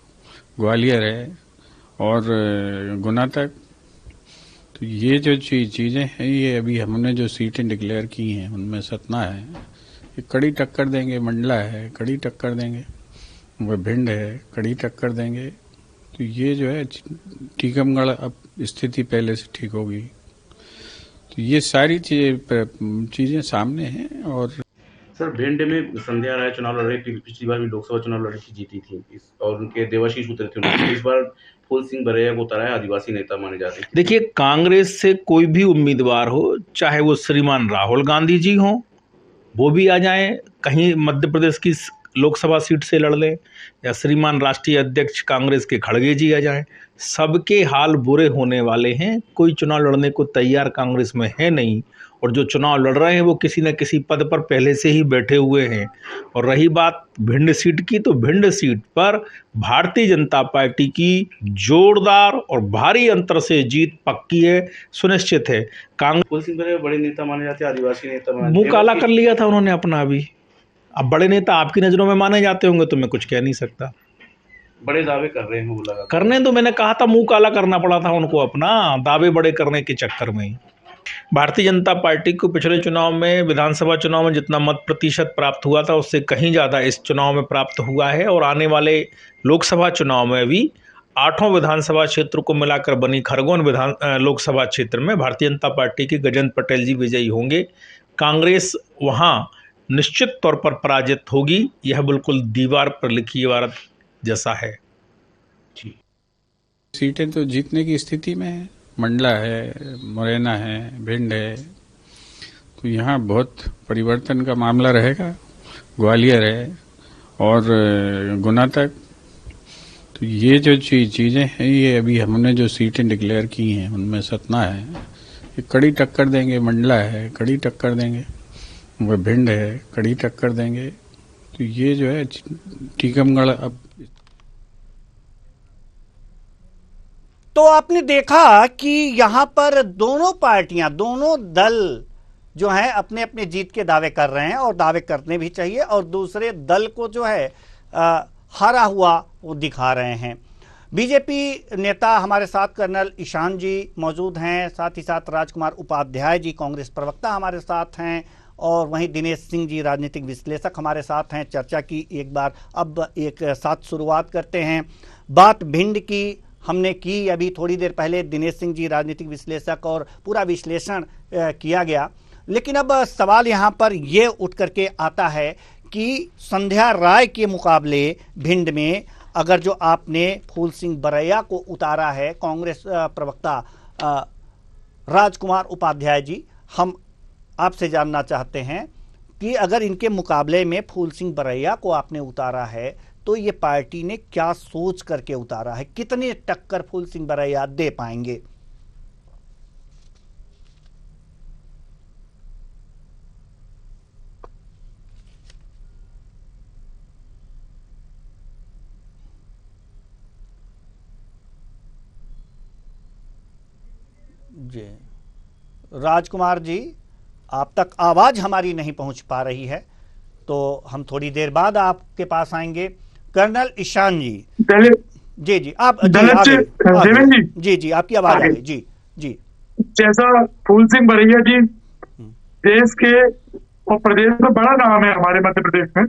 ग्वालियर है और गुना तक, तो ये जो चीज़ें हैं ये अभी हमने जो सीटें डिक्लेयर की हैं उनमें सतना है, ये कड़ी टक्कर देंगे। मंडला है, कड़ी टक्कर देंगे। वह भिंड है, कड़ी टक्कर देंगे। तो ये जो है टीकमगढ़ अब स्थिति पहले से ठीक होगी। तो ये सारी चीज़ें सामने हैं। और सर भिंड में संध्या राय चुनाव लड़ रही थी, पिछली बार भी लोकसभा चुनाव लड़ी थी, जीती थी और उनके देवाशीष उतरे थे। इस बार फूल सिंह बरैया को उतारा है, आदिवासी नेता माने जाते हैं। देखिए, कांग्रेस से कोई भी उम्मीदवार हो, चाहे वो श्रीमान राहुल गांधी जी हों, वो भी आ जाएं, कहीं मध्य प्रदेश की लोकसभा सीट से लड़ लें, या श्रीमान राष्ट्रीय अध्यक्ष कांग्रेस के खड़गे जी आ जाएं, सबके हाल बुरे होने वाले हैं। कोई चुनाव लड़ने को तैयार कांग्रेस में है नहीं, और जो चुनाव लड़ रहे हैं वो किसी न किसी पद पर पहले से ही बैठे हुए हैं। और रही बात भिंड सीट की, तो भिंड सीट पर भारतीय जनता पार्टी की जोरदार और भारी अंतर से जीत पक्की है, सुनिश्चित है। कांग्रेस बड़े नेता माने जाते हैं, आदिवासी नेता मुंह काला कर लिया था उन्होंने अपना। अभी अब बड़े नेता आपकी नजरों में माने जाते होंगे तो मैं कुछ कह नहीं सकता। बड़े दावे कर रहे हैं वो लगा करने, तो मैंने कहा था मुंह काला करना पड़ा था उनको अपना, दावे बड़े करने के चक्कर में। भारतीय जनता पार्टी को पिछले चुनाव में, विधानसभा चुनाव में जितना मत प्रतिशत प्राप्त हुआ था उससे कहीं ज़्यादा इस चुनाव में प्राप्त हुआ है। और आने वाले लोकसभा चुनाव में भी 8 विधानसभा क्षेत्र को मिलाकर बनी खरगोन लोकसभा क्षेत्र में भारतीय जनता पार्टी के गजेंद्र पटेल जी विजयी होंगे। कांग्रेस वहाँ निश्चित तौर पर पराजित होगी, यह बिल्कुल दीवार पर लिखी इबारत जैसा है। सीटें तो जीतने की स्थिति में है। मंडला है, मुरैना है, भिंड है, तो यहाँ बहुत परिवर्तन का मामला रहेगा। ग्वालियर है और गुना तक, तो ये जो चीज़ें हैं ये अभी हमने जो सीटें डिक्लेयर की हैं उनमें सतना है, ये कड़ी टक्कर देंगे। मंडला है, कड़ी टक्कर देंगे। वह भिंड है, कड़ी टक्कर देंगे। तो ये जो है टीकमगढ़ अब। तो आपने देखा कि यहां पर दोनों पार्टियां, दोनों दल जो हैं अपने अपने जीत के दावे कर रहे हैं, और दावे करने भी चाहिए, और दूसरे दल को जो है हारा हुआ वो दिखा रहे हैं। बीजेपी नेता हमारे साथ कर्नल ईशान जी मौजूद हैं, साथ ही साथ राजकुमार उपाध्याय जी कांग्रेस प्रवक्ता हमारे साथ हैं, और वहीं दिनेश सिंह जी राजनीतिक विश्लेषक हमारे साथ हैं। चर्चा की एक बार अब एक साथ शुरुआत करते हैं। बात भिंड की हमने की। अभी थोड़ी देर पहले दिनेश सिंह जी राजनीतिक विश्लेषक और पूरा विश्लेषण किया गया। लेकिन अब सवाल यहाँ पर ये उठ करके आता है कि संध्या राय के मुकाबले भिंड में अगर जो आपने फूल सिंह बरैया को उतारा है, कांग्रेस प्रवक्ता राजकुमार उपाध्याय जी, हम आपसे जानना चाहते हैं कि अगर इनके मुकाबले में फूल सिंह बरैया को आपने उतारा है तो ये पार्टी ने क्या सोच करके उतारा है, कितने टक्कर फूल सिंह बरैया दे पाएंगे? जी राजकुमार जी, आप तक आवाज हमारी नहीं पहुंच पा रही है, तो हम थोड़ी देर बाद आपके पास आएंगे। कर्नल ईशान जी, जी आप जी आपकी आवाज आ गई। जी जैसा फूल सिंह बरैया जी देश के और प्रदेश में बड़ा नाम है हमारे मध्य प्रदेश में,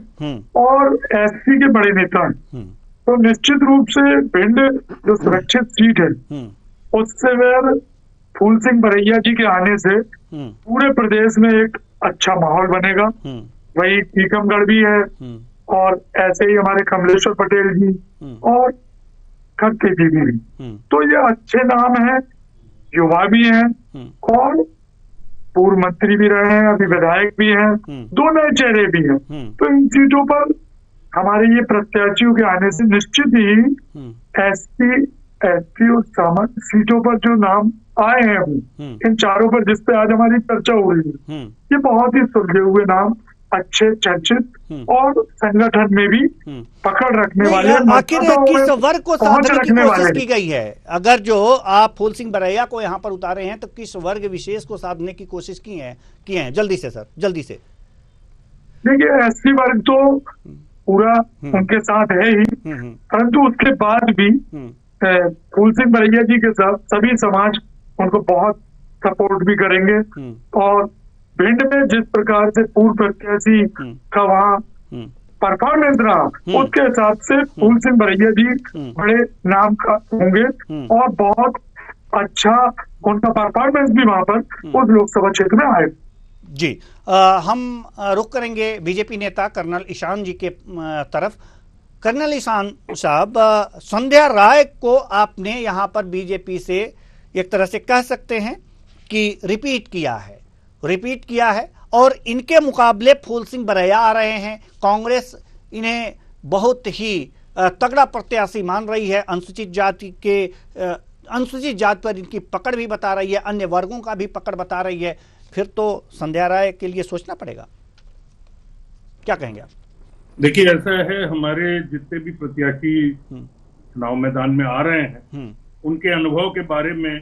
और एसपी के बड़े नेता हैं, तो निश्चित रूप से भिंड जो सुरक्षित सीट है उससे वह फूल सिंह बरैया जी के आने से पूरे प्रदेश में एक अच्छा माहौल बनेगा। वही टीकमगढ़ भी है, और ऐसे ही हमारे कमलेश्वर पटेल जी और खट्टे जी भी, तो ये अच्छे नाम है, युवा भी हैं और पूर्व मंत्री भी रहे हैं, अभी विधायक भी हैं, दो नए चेहरे भी हैं। तो इन सीटों पर हमारे ये प्रत्याशियों के आने से निश्चित ही एसपी और सामान्य सीटों पर जो नाम आए हैं इन चारों पर जिस पे आज हमारी चर्चा हो रही है, ये बहुत ही सुलझे हुए नाम, अच्छे चर्चित और संगठन में भी पकड़ रखने वाले। आखिर किस वर्ग को साधने की कोशिश की गई है? अगर जो आप फूल सिंह बरैया को यहाँ पर उतारे हैं तो किस वर्ग विशेष को साधने की कोशिश की है? जल्दी से सर, जल्दी से। देखिए, एससी वर्ग तो पूरा उनके साथ है ही, परंतु उसके बाद भी फूल सिंह बरैया जी के साथ सभी समाज उनको बहुत सपोर्ट भी करेंगे। और भिंड में जिस प्रकार से पूर्व प्रत्याशी का वहाँ परफॉर्मेंस रहा, उसके हिसाब से फूल सिंह बरैया जी बड़े नाम का होंगे और बहुत अच्छा उनका परफॉर्मेंस भी वहां पर उस लोकसभा क्षेत्र में आए। जी हम रुक करेंगे बीजेपी नेता कर्नल ईशान जी के तरफ। कर्नल ईशान साहब, संध्या राय को आपने यहाँ पर बीजेपी से एक तरह से कह सकते हैं कि रिपीट किया है और इनके मुकाबले फूल सिंह बरैया आ रहे हैं। कांग्रेस इन्हें बहुत ही तगड़ा प्रत्याशी मान रही है। अनुसूचित जाति पर इनकी पकड़ भी बता रही है, अन्य वर्गों का भी पकड़ बता रही है। फिर तो संध्या राय के लिए सोचना पड़ेगा। क्या कहेंगे आप? देखिए, ऐसा है, हमारे जितने भी प्रत्याशी चुनाव मैदान में आ रहे हैं उनके अनुभव के बारे में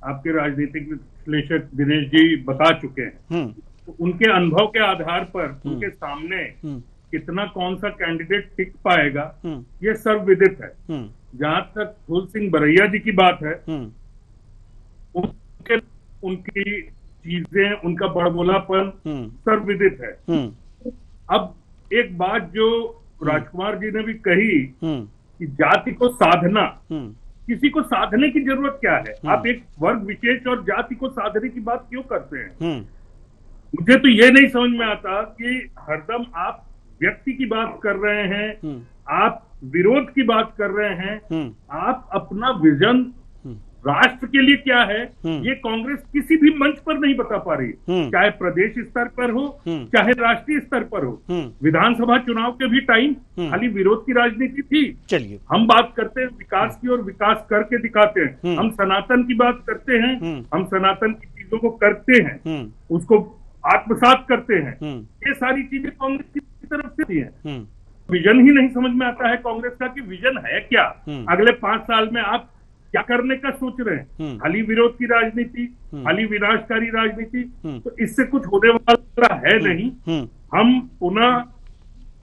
आपके राजनीतिक विश्लेषक दिनेश जी बता चुके हैं। तो उनके अनुभव के आधार पर उनके सामने कितना कौन सा कैंडिडेट टिक पाएगा ये सर्वविदित है। जहां तक फूल सिंह बरैया जी की बात है, उनकी चीजें, उनका बड़बोलापन सर्वविदित है। अब एक बात जो राजकुमार जी ने भी कही कि जाति को साधना, किसी को साधने की जरूरत क्या है? आप एक वर्ग विशेष और जाति को साधने की बात क्यों करते हैं? मुझे तो ये नहीं समझ में आता कि हरदम आप व्यक्ति की बात कर रहे हैं, आप विरोध की बात कर रहे हैं, आप अपना विजन राष्ट्र के लिए क्या है ये कांग्रेस किसी भी मंच पर नहीं बता पा रही, चाहे प्रदेश स्तर पर हो चाहे राष्ट्रीय स्तर पर हो। विधानसभा चुनाव के भी टाइम खाली विरोध की राजनीति थी। चलिए, हम बात करते हैं विकास की और विकास करके दिखाते हैं। हम सनातन की बात करते हैं, हम सनातन की चीजों को करते हैं, उसको आत्मसात करते हैं। ये सारी चीजें कांग्रेस की तरफ से है। विजन ही नहीं समझ में आता है कांग्रेस का कि विजन है क्या, अगले 5 साल में आप क्या करने का सोच रहे हैं? खाली विरोध की राजनीति, खाली विनाशकारी राजनीति, तो इससे कुछ होने वाला है नहीं। हम पुनः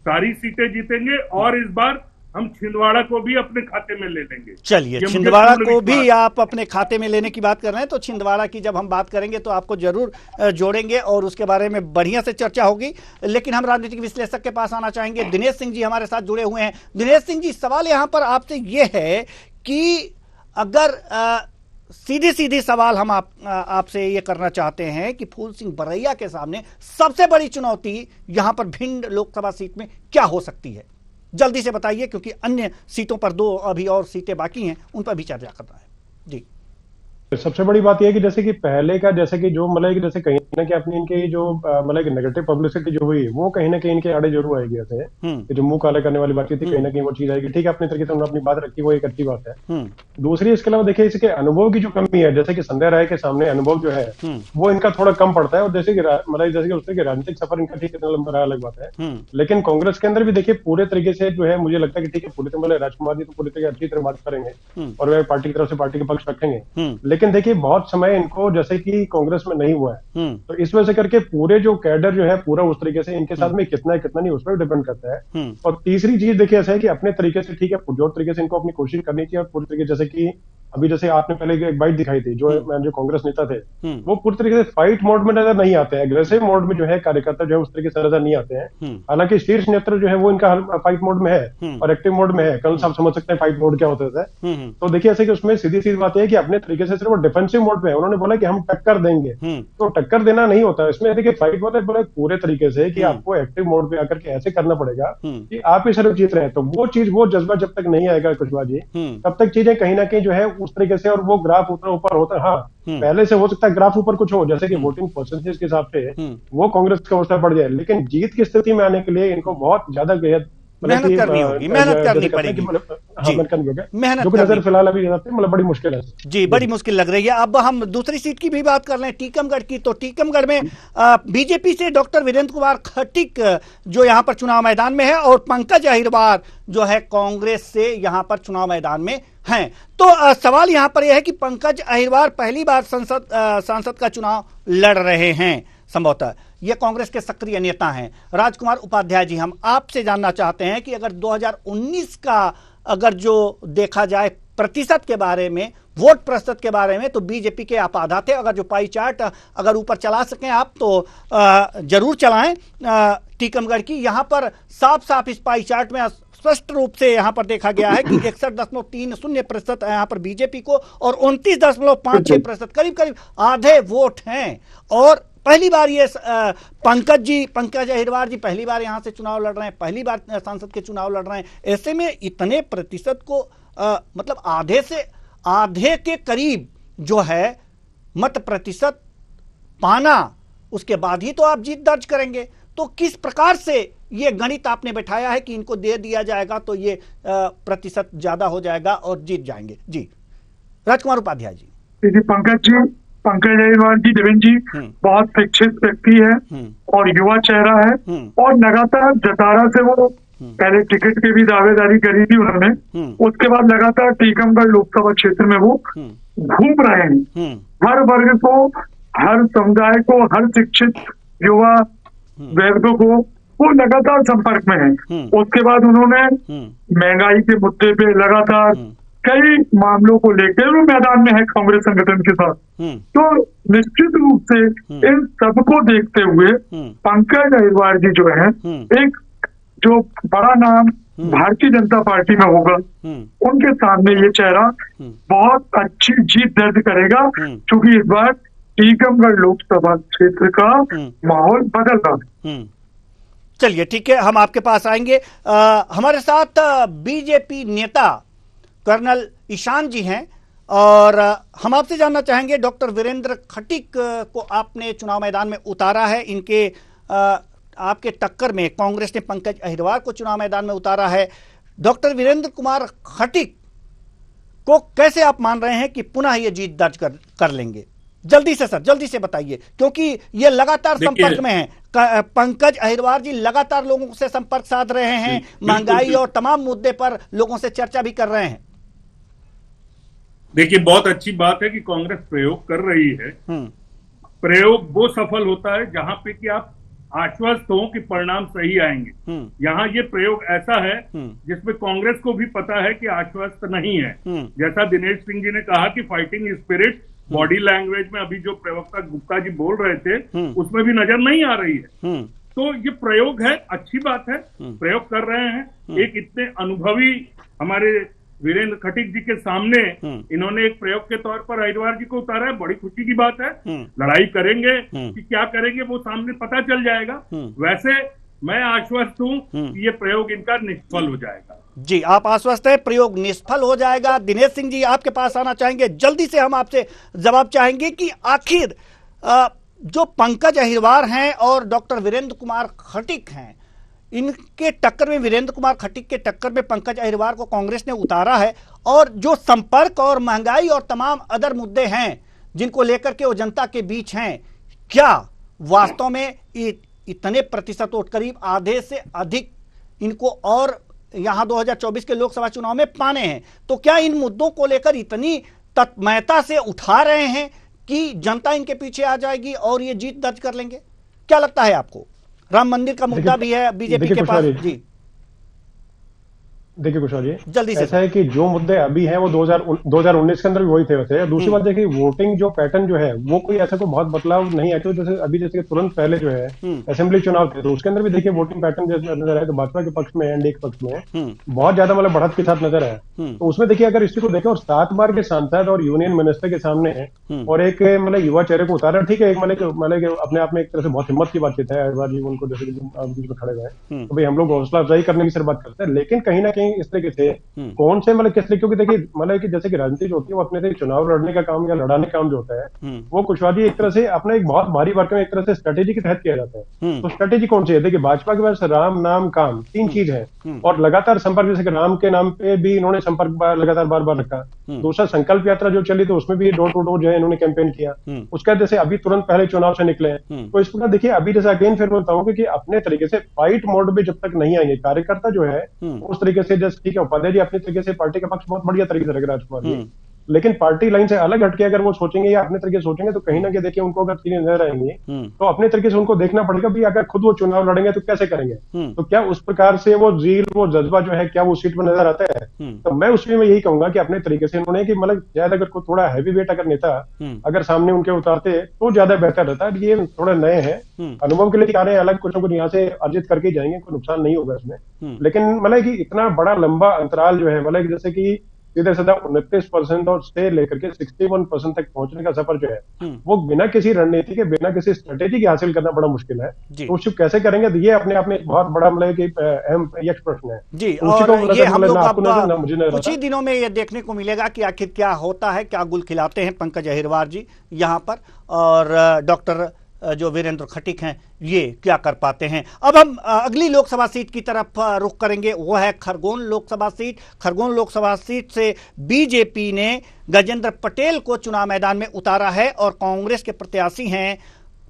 सारी सीटें जीतेंगे और इस बार हम छिंदवाड़ा को भी अपने खाते में ले लेंगे। चलिए, छिंदवाड़ा को भी आप अपने खाते में लेने की बात कर रहे हैं, तो छिंदवाड़ा की जब हम बात करेंगे तो आपको जरूर जोड़ेंगे और उसके बारे में बढ़िया से चर्चा होगी। लेकिन हम राजनीतिक विश्लेषक के पास आना चाहेंगे। दिनेश सिंह जी हमारे साथ जुड़े हुए हैं। दिनेश सिंह जी, सवाल यहाँ पर आपसे ये है कि अगर सीधी सीधी सवाल हम आपसे ये करना चाहते हैं कि फूल सिंह बरैया के सामने सबसे बड़ी चुनौती यहां पर भिंड लोकसभा सीट में क्या हो सकती है? जल्दी से बताइए, क्योंकि अन्य सीटों पर 2 अभी और सीटें बाकी हैं, उन पर भी चर्चा करना है जी। सबसे बड़ी बात यह है कि जैसे कि पहले का जैसे कि जो मतलब जैसे कहीं ना कहीं अपनी इनके जो मतलब नेगेटिव पब्लिसिटी जो हुई वो कहीं ना कहीं इनके आड़े जरूर आएगी। ऐसे जो मुंह काला करने वाली बात थी कहीं ना कहीं वो चीज आएगी। ठीक है, अपने तरीके से उन्होंने अपनी बात रखी, वो एक अच्छी बात है। दूसरी इसके अलावा देखिए इसके अनुभव की जो कमी है, जैसे कि संध्या राय के सामने अनुभव जो है वो इनका थोड़ा कम पड़ता है। और जैसे कि मतलब जैसे कि उसके राजनीतिक सफर इनका ठीक कितना लंबा रहा अलग बात है, लेकिन कांग्रेस के अंदर भी देखिए पूरे तरीके से जो है मुझे लगता है कि ठीक है पूरी तरह राजकुमार जी तो पूरी तरह अच्छी तरह बात करेंगे और वे पार्टी की तरफ से पार्टी के पक्ष रखेंगे। लेकिन देखिए बहुत समय इनको जैसे कि कांग्रेस में नहीं हुआ है, तो इस वजह से करके पूरे जो कैडर जो है पूरा उस तरीके से इनके साथ में कितना नहीं उस पर डिपेंड करता है। और तीसरी चीज देखिए ऐसा है कि अपने तरीके से ठीक है जो तरीके से इनको अपनी कोशिश करनी चाहिए और पूरी तरीके जैसे कि अभी जैसे आपने पहले एक बाइट दिखाई थी जो कांग्रेस नेता थे वो पूरी तरीके से फाइट मोड में नजर नहीं आते हैं, एग्रेसिव मोड में जो है कार्यकर्ता जो है उस तरीके से नजर नहीं आते हैं। हालांकि शीर्ष नेतृत्व जो है वो इनका फाइट मोड में है और एक्टिव मोड में है। कल साहब समझ सकते हैं फाइट मोड क्या होता है। तो देखिए ऐसे कि उसमें सीधी सीधी बात है कि अपने तरीके से सिर्फ वो डिफेंसिव मोड में है। उन्होंने बोला कि हम टक्कर देंगे, तो टक्कर देना नहीं होता इसमें। देखिए फाइट मोड बोला पूरे तरीके से कि आपको एक्टिव मोड पे आकर के ऐसे करना पड़ेगा कि आप ही सिर्फ जीत रहे हैं। तो वो चीज वो जज्बा जब तक नहीं आएगा कुशवाहा जी तब तक चीजें कहीं ना कहीं जो है उस तरीके से और वो ग्राफ ऊपर होता है। हाँ पहले से हो सकता है ग्राफ ऊपर कुछ हो, जैसे कि वोटिंग परसेंटेज के हिसाब से वो कांग्रेस का अवस्था बढ़ जाए, लेकिन जीत की स्थिति में आने के लिए इनको बहुत ज्यादा मेहनत करनी होगी, मेहनत करनी पड़ेगी, मेहनत जो नजर फिलहाल अभी मतलब बड़ी मुश्किल है जी, बड़ी मुश्किल लग रही है। अब हम दूसरी सीट की भी बात कर रहे हैं, टीकमगढ़ की। तो टीकमगढ़ में बीजेपी से डॉक्टर वीरेंद्र कुमार खटीक जो यहाँ पर चुनाव मैदान में है और पंकज अहिरवार जो है कांग्रेस से यहाँ पर चुनाव मैदान में हैं। तो सवाल यहाँ पर यह है कि पंकज अहिरवार पहली बार सांसद का चुनाव लड़ रहे हैं संभवतः, ये कांग्रेस के सक्रिय नेता हैं। राजकुमार उपाध्याय जी, हम आपसे जानना चाहते हैं कि अगर 2019 का अगर जो देखा जाए प्रतिशत के बारे में, वोट प्रतिशत के बारे में, तो बीजेपी के आप आधा थे। अगर जो पाई चार्ट अगर ऊपर चला सकें आप तो जरूर चलाएं टीकमगढ़ की। यहाँ पर साफ साफ इस पाई चार्ट में स्पष्ट रूप से यहाँ पर देखा गया है कि 61.30% यहाँ पर बीजेपी को और 29.56% करीब करीब आधे वोट हैं। और पहली बार ये पंकज अहिरवार जी पहली बार यहाँ से चुनाव लड़ रहे हैं, पहली बार सांसद के चुनाव लड़ रहे हैं। ऐसे में इतने प्रतिशत को मतलब आधे से आधे के करीब जो है मत प्रतिशत पाना, उसके बाद ही तो आप जीत दर्ज करेंगे। तो किस प्रकार से ये गणित आपने बैठाया है कि इनको दे दिया जाएगा तो ये प्रतिशत ज्यादा हो जाएगा और जीत जाएंगे? जी राजकुमार उपाध्याय जी। पंकज अहिरवार जी, देवेंद्र जी बहुत शिक्षित व्यक्ति है और युवा चेहरा है और लगातार जतारा से वो पहले टिकट की भी दावेदारी करी थी उन्होंने, उसके बाद लगातार टीकमगढ़ लोकसभा क्षेत्र में वो घूम रहे हैं। हर वर्ग को, हर समुदाय को, हर शिक्षित युवा वर्ग को वो लगातार संपर्क में है। उसके बाद उन्होंने महंगाई के मुद्दे पे लगातार कई मामलों को लेकर वो मैदान में है कांग्रेस संगठन के साथ। तो निश्चित रूप से इन सबको देखते हुए पंकज अहिरवार जी जो है एक जो बड़ा नाम भारतीय जनता पार्टी में होगा, उनके सामने ये चेहरा बहुत अच्छी जीत दर्ज करेगा, क्योंकि इस बार टीकमगढ़ लोकसभा क्षेत्र का माहौल बदल रहा। चलिए ठीक है, हम आपके पास आएंगे। हमारे साथ बीजेपी नेता कर्नल ईशान जी हैं और हम आपसे जानना चाहेंगे, डॉक्टर वीरेंद्र खटीक को आपने चुनाव मैदान में उतारा है, इनके आपके टक्कर में कांग्रेस ने पंकज अहिरवार को चुनाव मैदान में उतारा है। डॉक्टर वीरेंद्र कुमार खटीक को कैसे आप मान रहे हैं कि पुनः ये जीत दर्ज कर लेंगे? जल्दी से सर, जल्दी से बताइए, क्योंकि ये लगातार संपर्क में है। पंकज अहिरवार जी लगातार लोगों से संपर्क साध रहे हैं, महंगाई और तमाम मुद्दे पर लोगों से चर्चा भी कर रहे हैं। देखिए, बहुत अच्छी बात है कि कांग्रेस प्रयोग कर रही है। प्रयोग वो सफल होता है जहां पे कि आप आश्वस्त हो कि परिणाम सही आएंगे। यहाँ ये प्रयोग ऐसा है जिसमें कांग्रेस को भी पता है कि आश्वस्त नहीं है। जैसा दिनेश सिंह जी ने कहा कि फाइटिंग स्पिरिट बॉडी लैंग्वेज में अभी जो प्रवक्ता गुप्ता जी बोल रहे थे उसमें भी नजर नहीं आ रही है। तो ये प्रयोग है, अच्छी बात है, प्रयोग कर रहे हैं। एक इतने अनुभवी हमारे वीरेंद्र खटीक जी के सामने इन्होंने एक प्रयोग के तौर पर हरिद्वार जी को उतारा है। बड़ी खुशी की बात है। लड़ाई करेंगे कि क्या करेंगे वो सामने पता चल जाएगा। वैसे मैं आश्वस्त हूं कि ये प्रयोग इनका निष्फल हो जाएगा। जी, आप आश्वस्त हैं प्रयोग निष्फल हो जाएगा। दिनेश सिंह जी, आपके पास आना चाहेंगे। जल्दी से हम आपसे जवाब चाहेंगे कि आखिर जो पंकज अहिरवार हैं और डॉक्टर वीरेंद्र कुमार खटीक हैं, इनके टक्कर में, वीरेंद्र कुमार खटीक के टक्कर में पंकज अहिरवार को कांग्रेस ने उतारा है, और जो संपर्क और महंगाई और तमाम अदर मुद्दे हैं जिनको लेकर के वो जनता के बीच हैं, क्या वास्तव में इतने प्रतिशत वोट, करीब आधे से अधिक इनको और यहां 2024 के लोकसभा चुनाव में पाने हैं, तो क्या इन मुद्दों को लेकर इतनी तत्परता से उठा रहे हैं कि जनता इनके पीछे आ जाएगी और ये जीत दर्ज कर लेंगे? क्या लगता है आपको? राम मंदिर का मुद्दा भी है बीजेपी के पास। जी देखिए कुशवाहा जी, जल्दी से। ऐसा है कि जो मुद्दे अभी हैं वो 2019 के अंदर भी वही थे वैसे। दूसरी बात देखिए, वोटिंग जो पैटर्न जो है वो कोई ऐसा कोई बहुत बदलाव नहीं है। जैसे अभी जैसे तुरंत पहले जो है असेंबली चुनाव थे, तो उसके अंदर भी देखिए वोटिंग पैटर्न जैसे नजर आए, तो भाजपा के पक्ष में, एनडीए के पक्ष में बहुत ज्यादा मतलब बढ़त के साथ नजर आया। तो उसमें देखिए अगर इसी को देखें, और 7 बार के सांसद और यूनियन मिनिस्टर के सामने है और एक मतलब युवा चेहरे को उतारा, ठीक है, एक मतलब अपने आप में एक तरह से बहुत हिम्मत की बातचीत है। उनको जैसे खड़े हुए तो भाई हम लोग हौसला अफजाई करने की सिर्फ बात करते हैं, लेकिन कहीं ना कहीं इस तरीके से कौन से मतलब किस तरीके, क्योंकि देखिए मतलब कि जैसे कि राजनीति जो होती है वो अपने से चुनाव लड़ने का काम या लड़ाने का काम जो होता है वो कुशवाहा जी एक तरह से अपना एक बहुत भारी वर्क में एक तरह से स्ट्रेटेजी के तहत किया जाता है। तो स्ट्रेटेजी कौन सी है? देखिए भाजपा के पास राम, नाम, काम, 3 चीज है, और लगातार संपर्क, जैसे कि राम के नाम पे भी इन्होंने संपर्क लगातार बार बार रखा। दूसरा संकल्प यात्रा जो चली तो उसमें भी डोर टू डोर जो है इन्होंने कैंपेन किया। उसका जैसे अभी तुरंत पहले चुनाव से निकले, तो इस प्रकार देखिए अभी जैसे अगेन फिर बोलता हूँ कि अपने तरीके से फाइट मोड में जब तक नहीं आएंगे कार्यकर्ता जो है उस तरीके से, जैसे ठीक है उपाध्याय जी अपने तरीके से पार्टी का पक्ष बहुत बढ़िया तरीके से रख राजकुमार जी, लेकिन पार्टी लाइन से अलग हटके अगर वो सोचेंगे या अपने तरीके से सोचेंगे तो कहीं ना कहीं देखिए उनको अगर चीजें नजर आएंगी तो अपने तरीके से उनको देखना पड़ेगा भी अगर खुद वो चुनाव लड़ेंगे तो कैसे करेंगे। तो क्या उस प्रकार से वो जील, वो जज्बा जो है क्या वो सीट पर नजर आता है? तो मैं उसमें मैं यही कहूंगा कि अपने तरीके से इन्होंने कि मतलब शायद अगर कोई थोड़ा हैवी वेट अगर नेता अगर सामने उनके उतारते तो ज्यादा बेहतर रहता है। ये थोड़ा नए हैं, अनुभव के लिए आ रहे हैं, अलग कुछ यहाँ से अर्जित करके जाएंगे, कोई नुकसान नहीं होगा इसमें। लेकिन मतलब कि इतना बड़ा लंबा अंतराल जो है, मतलब जैसे कि सीधे सीधा 29% और से लेकर के 61% तक पहुंचने का सफर जो है वो बिना किसी रणनीति के, बिना किसी स्ट्रेटेजी के हासिल करना बड़ा मुश्किल है। तो उसको कैसे करेंगे तो ये अपने आप में एक बहुत बड़ा मतलब कि अहम यक्ष प्रश्न है जी। और ये हम लोग अब कुछ ही दिनों में ये देखने को मिलेगा कि आखिर क्या होता है, क्या गुल खिलाते हैं पंकज अहिरवार जी यहाँ पर, और डॉक्टर जो वीरेंद्र खटीक हैं ये क्या कर पाते हैं। अब हम अगली लोकसभा सीट की तरफ रुख करेंगे, वो है खरगोन लोकसभा सीट। खरगोन लोकसभा सीट से बीजेपी ने गजेंद्र पटेल को चुनाव मैदान में उतारा है और कांग्रेस के प्रत्याशी हैं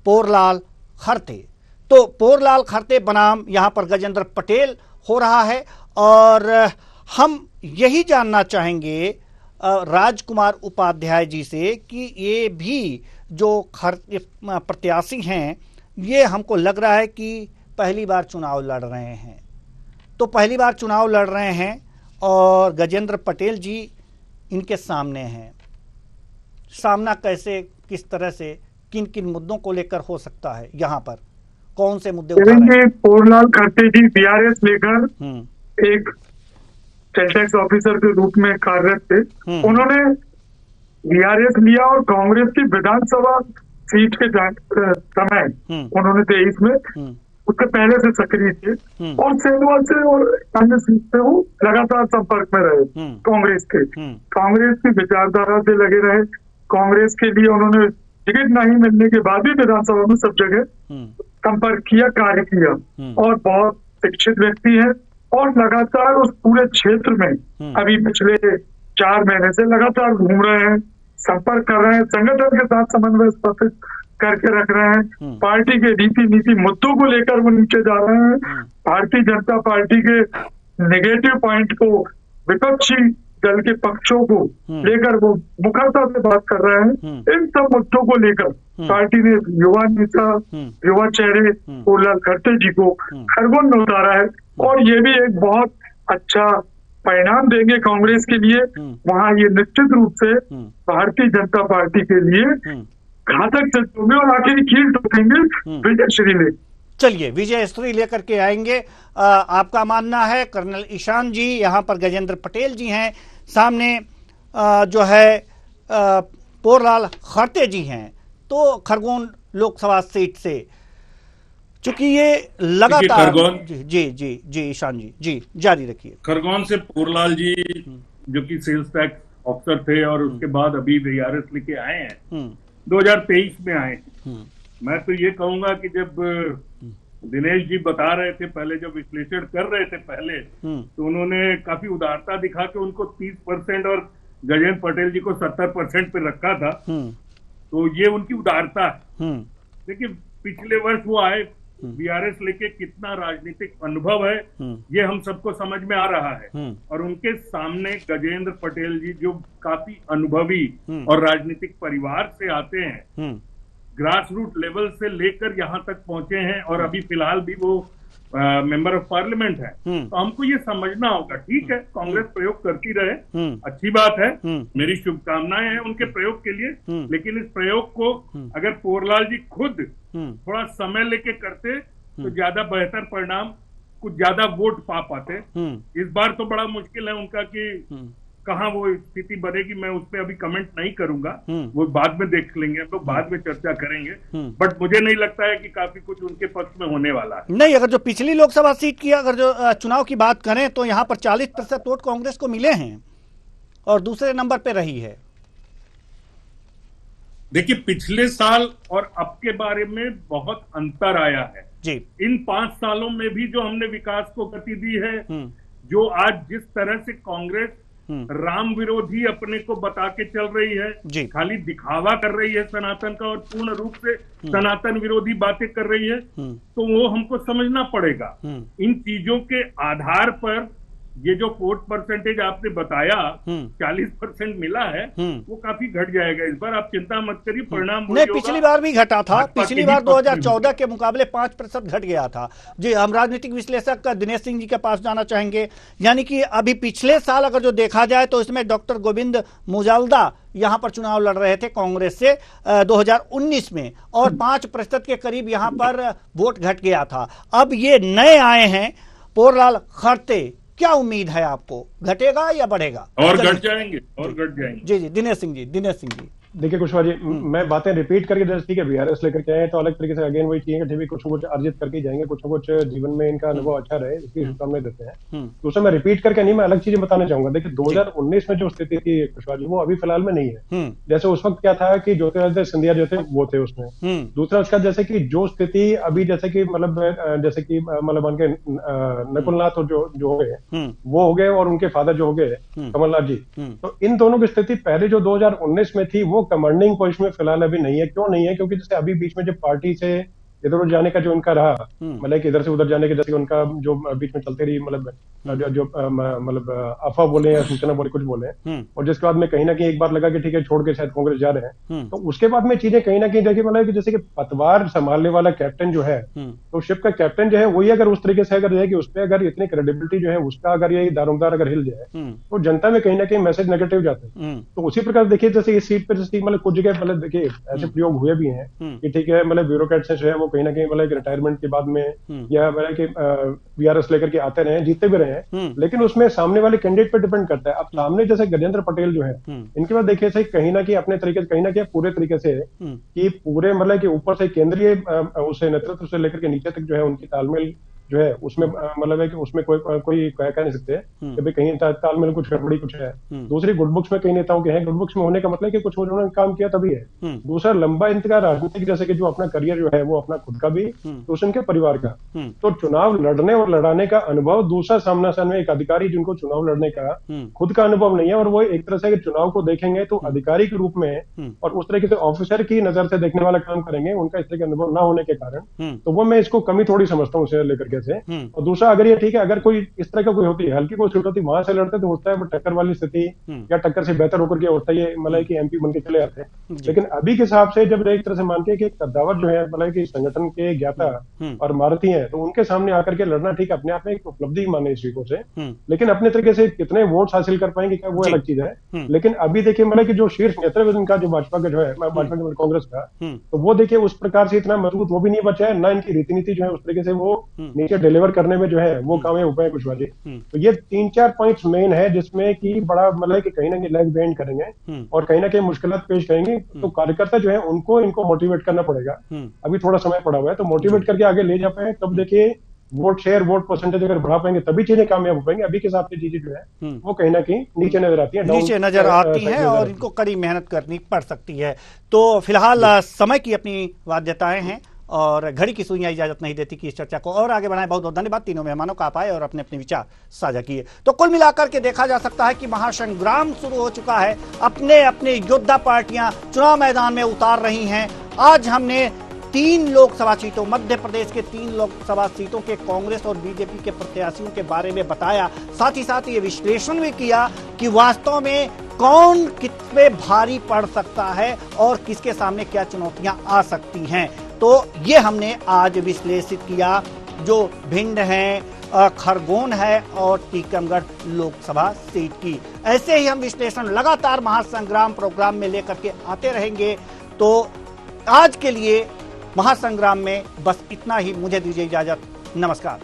पोरलाल खरते। तो पोरलाल खरते बनाम यहां पर गजेंद्र पटेल हो रहा है, और हम यही जानना चाहेंगे राजकुमार उपाध्याय जी से कि ये भी जो प्रत्याशी हैं ये हमको लग रहा है कि पहली बार चुनाव लड़ रहे हैं। तो पहली बार चुनाव लड़ रहे हैं और गजेंद्र पटेल जी इनके सामने हैं। सामना कैसे, किस तरह से, किन किन मुद्दों को लेकर हो सकता है, यहाँ पर कौन से मुद्दे उठा रहे हैं? पोरलाल खरते जी बीआरएस लेकर एक सेल टैक्स ऑफिसर के रूप में कार्यरत थे। उन्होंने बीआरएस लिया और कांग्रेस की विधानसभा सीट के समय उन्होंने 23 में उसके पहले से सक्रिय थे और सेवा से और अन्य सीट से वो लगातार संपर्क में रहे कांग्रेस के। कांग्रेस की विचारधारा से लगे रहे। कांग्रेस के लिए उन्होंने टिकट नहीं मिलने के बाद भी विधानसभा में सब जगह संपर्क किया, कार्य किया, और बहुत शिक्षित व्यक्ति है और लगातार उस पूरे क्षेत्र में अभी पिछले 4 महीने से लगातार घूम रहे हैं, संपर्क कर रहे हैं, संगठन के साथ समन्वय स्थापित करके रख रहे हैं। पार्टी के नीति मुद्दों को लेकर वो नीचे जा रहे हैं। भारतीय जनता पार्टी के नेगेटिव पॉइंट को, विपक्षी दल के पक्षों को लेकर वो मुखरता से बात कर रहे हैं। इन सब मुद्दों को लेकर पार्टी ने युवा नेता, युवा चेहरे पोरलाल खरते जी को खरगोन में उतारा है, और ये भी एक बहुत अच्छा परिणाम देंगे कांग्रेस के लिए। वहां ये निश्चित रूप से भारतीय जनता पार्टी के लिए घातक सिद्ध होंगे और आखिरी कील ठोकेंगे विजय श्री ने। चलिए विजय स्त्री लेकर के आएंगे। आपका मानना है कर्नल ईशान जी, यहाँ पर गजेंद्र पटेल जी हैं, सामने जो है पोरलाल खरते जी हैं। तो खरगोन लोकसभा सीट से चूंकि ये लगातार जी ईशान जी जारी रखिए। खरगोन से पोरलाल जी जो कि सेल्स टैक्स ऑफिसर थे और उसके बाद अभी वीआरएस लेके आए हैं, 2023 में आए। मैं तो ये कहूंगा कि जब दिनेश जी बता रहे थे पहले, जब विश्लेषण कर रहे थे पहले, तो उन्होंने काफी उदारता दिखा के उनको 30% और गजेंद्र पटेल जी को 70% पे रखा था। तो ये उनकी उदारता है। देखिए पिछले वर्ष वो आए बीआरएस लेके, कितना राजनीतिक अनुभव है ये हम सबको समझ में आ रहा है। और उनके सामने गजेंद्र पटेल जी जो काफी अनुभवी और राजनीतिक परिवार से आते हैं, ग्रास रूट लेवल से लेकर यहाँ तक पहुंचे हैं और अभी फिलहाल भी वो मेंबर ऑफ पार्लियामेंट है। तो हमको ये समझना होगा, ठीक है कांग्रेस प्रयोग करती रहे, अच्छी बात है, मेरी शुभकामनाएं हैं उनके प्रयोग के लिए, लेकिन इस प्रयोग को अगर पोरलाल जी खुद थोड़ा समय लेके करते तो ज्यादा बेहतर परिणाम, कुछ ज्यादा वोट पा पाते। इस बार तो बड़ा मुश्किल है उनका कि कहाँ वो स्थिति बनेगी, मैं उस पर अभी कमेंट नहीं करूंगा, वो बाद में देख लेंगे, हम लोग बाद में चर्चा करेंगे। बट मुझे नहीं लगता है कि काफी कुछ उनके पक्ष में होने वाला है। नहीं, अगर जो पिछली लोकसभा सीट की अगर जो चुनाव की बात करें तो यहाँ पर 40% वोट कांग्रेस को मिले हैं और दूसरे नंबर पे रही है। देखिए पिछले साल और अब के बारे में बहुत अंतर आया है जी। इन 5 सालों में भी जो हमने विकास को गति दी है, जो आज जिस तरह से कांग्रेस राम विरोधी अपने को बता के चल रही है, खाली दिखावा कर रही है सनातन का और पूर्ण रूप से सनातन विरोधी बातें कर रही है, तो वो हमको समझना पड़ेगा। इन चीजों के आधार पर ये जो वोट परसेंटेज आपने बताया 40% मिला है, वो काफी घट जाएगा इस बार, आप चिंता मत करिए, परिणाम नहीं पिछली बार भी घटा था, पिछली बार 2014 के मुकाबले 5% घट गया था जी। हम राजनीतिक विश्लेषक दिनेश सिंह जी के पास जाना चाहेंगे। यानी कि अभी पिछले साल अगर जो देखा जाए तो इसमें डॉक्टर गोविंद मुजाल्दा यहाँ पर चुनाव लड़ रहे थे कांग्रेस से 2019 में, और 5% के करीब यहाँ पर वोट घट गया था। अब ये नए आए हैं पोरलाल खरते, क्या उम्मीद है आपको, घटेगा या बढ़ेगा? और घट जाएंगे, और घट जाएंगे। जी दिनेश सिंह जी देखिए कुशवाहा जी, मैं बातें रिपीट करके, जैसे ठीक है बीआरएस लेकर के आए तो अलग तरीके से अगेन वही चीजें ठीक है, कुछ अर्जित करके जाएंगे, कुछ जीवन में इनका अनुभव अच्छा रहे इसकी शुभकामनाएं देते हैं। दूसरा मैं रिपीट करके नहीं, मैं अलग चीजें बताना चाहूंगा। देखिए 2019 में जो स्थिति थी कुशवाहा जी, वो अभी फिलहाल में नहीं है। जैसे उस वक्त क्या था कि ज्योतिरादित्य सिंधिया जो थे वो थे उसमें। दूसरा उसका जैसे कि जो स्थिति अभी जैसे कि मतलब उनके नकुलनाथ जो हो गए वो हो गए, और उनके फादर जो हो गए कमलनाथ जी, तो इन दोनों की स्थिति पहले जो 2019 में थी वो कमांडिंग पोजीशन में फिलहाल अभी नहीं है। क्यों नहीं है? क्योंकि जैसे अभी बीच में जो पार्टी से इधर उधर जाने का जो उनका रहा, मतलब कि इधर से उधर जाने के जैसे उनका जो बीच में चलते रही, मतलब अफवाह बोले या सूचना बोले कुछ बोले, और जिसके बाद में कहीं ना कहीं एक बार लगा कि ठीक है छोड़ के शायद कांग्रेस जा रहे हैं, तो उसके बाद में चीजें कहीं ना कहीं देखिए मतलब कि जैसे कि पतवार संभालने वाला कैप्टन जो है, तो शिप का कैप्टन जो है वही अगर उस तरीके से अगर रहेगी, उस पर अगर इतनी क्रेडिबिलिटी जो है उसका अगर ये दारोमदार अगर हिल जाए तो जनता में कहीं ना कहीं मैसेज नेगेटिव जाते हैं। तो उसी प्रकार देखिए जैसे इस सीट पर जैसे मतलब कुछ जगह मतलब देखिए ऐसे प्रयोग हुए भी हैं कि ठीक है मतलब ब्यूरोक्रेट से जो है वो कहीं ना कहीं मतलब रिटायरमेंट के बाद में या मतलब कि बीआरएस लेकर के आते रहे, जीते भी रहे, लेकिन उसमें सामने वाले कैंडिडेट पर डिपेंड करता है। अब सामने जैसे गजेंद्र पटेल जो है, इनके बाद देखिए सही कहीं ना कहीं अपने तरीके से, कहीं ना कहीं पूरे तरीके से कि पूरे मतलब कि ऊपर से केंद्रीय उसे नेतृत्व से लेकर के नीचे तक जो है उनकी तालमेल जो है उसमें मतलब है कि उसमें कोई कह नहीं सकते कि भाई कहीं तालमेल कुछ गड़बड़ी कुछ है। दूसरी गुड बुक्स में कई नेताओं के हैं, गुड बुक्स में होने का मतलब कि कुछ उन्होंने काम किया तभी है। दूसरा लंबा इनका राजनीतिक जैसे कि जो अपना करियर जो है वो अपना खुद का भी, दूसरे उनके परिवार का, तो चुनाव लड़ने और लड़ाने का अनुभव, दूसरा सामना सामने एक अधिकारी जिनको चुनाव लड़ने का खुद का अनुभव नहीं है, और वो एक तरह से चुनाव को देखेंगे तो अधिकारी के रूप में और उस तरीके से ऑफिसर की नजर से देखने वाला काम करेंगे, उनका इस तरह का अनुभव न होने के कारण, तो वो मैं इसको कमी थोड़ी समझता हूँ उसे लेकर तरीके से। और दूसरा, अगर ये ठीक है, अगर कोई इस तरह का कोई होती है, हल्की कोई सीट होती है, वहां से लड़ते तो होता है वो टक्कर वाली स्थिति या टक्कर से बेहतर होकर के होता है ये मतलब कि एमपी बन के चले आते हैं। लेकिन अभी के हिसाब से जब एक तरह से मानते हैं कि कद्दावर जो है मतलब कि संगठन के ज्ञाता और महारथी हैं, तो उनके सामने आकर के लड़ना ठीक अपने आप में एक उपलब्धि माने इस वीकों से। लेकिन अपने तरीके से कितने वोट हासिल कर पाएंगे क्या, वो अलग चीज है। लेकिन अभी देखिए मतलब कि जो शीर्ष नेतृत्व का जो भाजपा का जो है, भाजपा के कांग्रेस का, तो वो देखिए उस प्रकार से इतना मजबूत वो भी नहीं बचा है, ना इनकी रीति नीति जो है उस तरीके से वो नीचे डिलीवर करने में जो है वो कामयाब हो पाए कुशवाहा जी। तो ये 3-4 पॉइंट्स मेन है जिसमें कि बड़ा मतलब कि कहीं ना कहीं लेग बैंड करेंगे और कहीं ना कहीं मुश्किलात पेश करेंगे। तो कार्यकर्ता जो है इनको मोटिवेट करना पड़ेगा। अभी थोड़ा समय पड़ा हुआ है, तो मोटिवेट करके आगे ले जा पाए, तब देखिए वोट शेयर, वोट परसेंटेज अगर बढ़ा पाएंगे तभी चीजें कामयाब हो पाएंगे। अभी के हिसाब से चीजें जो है वो कहीं ना कहीं नीचे नजर आती है, नीचे नजर आती है और इनको कड़ी मेहनत करनी पड़ सकती है। तो फिलहाल समय की अपनी बाध्यताएं हैं और घड़ी की सुइयां इजाजत नहीं देती कि इस चर्चा को और आगे बढ़ाएं। बहुत बहुत धन्यवाद तीनों मेहमानों का, आप आए और अपने अपने विचार साझा किए। तो कुल मिलाकर के देखा जा सकता है कि महासंग्राम शुरू हो चुका है। अपने अपने योद्धा पार्टियां चुनाव मैदान में उतार रही हैं। आज हमने 3 लोकसभा सीटों, मध्य प्रदेश के 3 लोकसभा सीटों के कांग्रेस और बीजेपी के प्रत्याशियों के बारे में बताया। साथ ही साथ ये विश्लेषण भी किया कि वास्तव में कौन कितने भारी पड़ सकता है और किसके सामने क्या चुनौतियां आ सकती हैं। तो ये हमने आज विश्लेषित किया, जो भिंड है, खरगोन है और टीकमगढ़ लोकसभा सीट की। ऐसे ही हम विश्लेषण लगातार महासंग्राम प्रोग्राम में लेकर के आते रहेंगे। तो आज के लिए महासंग्राम में बस इतना ही। मुझे दीजिए इजाजत। नमस्कार।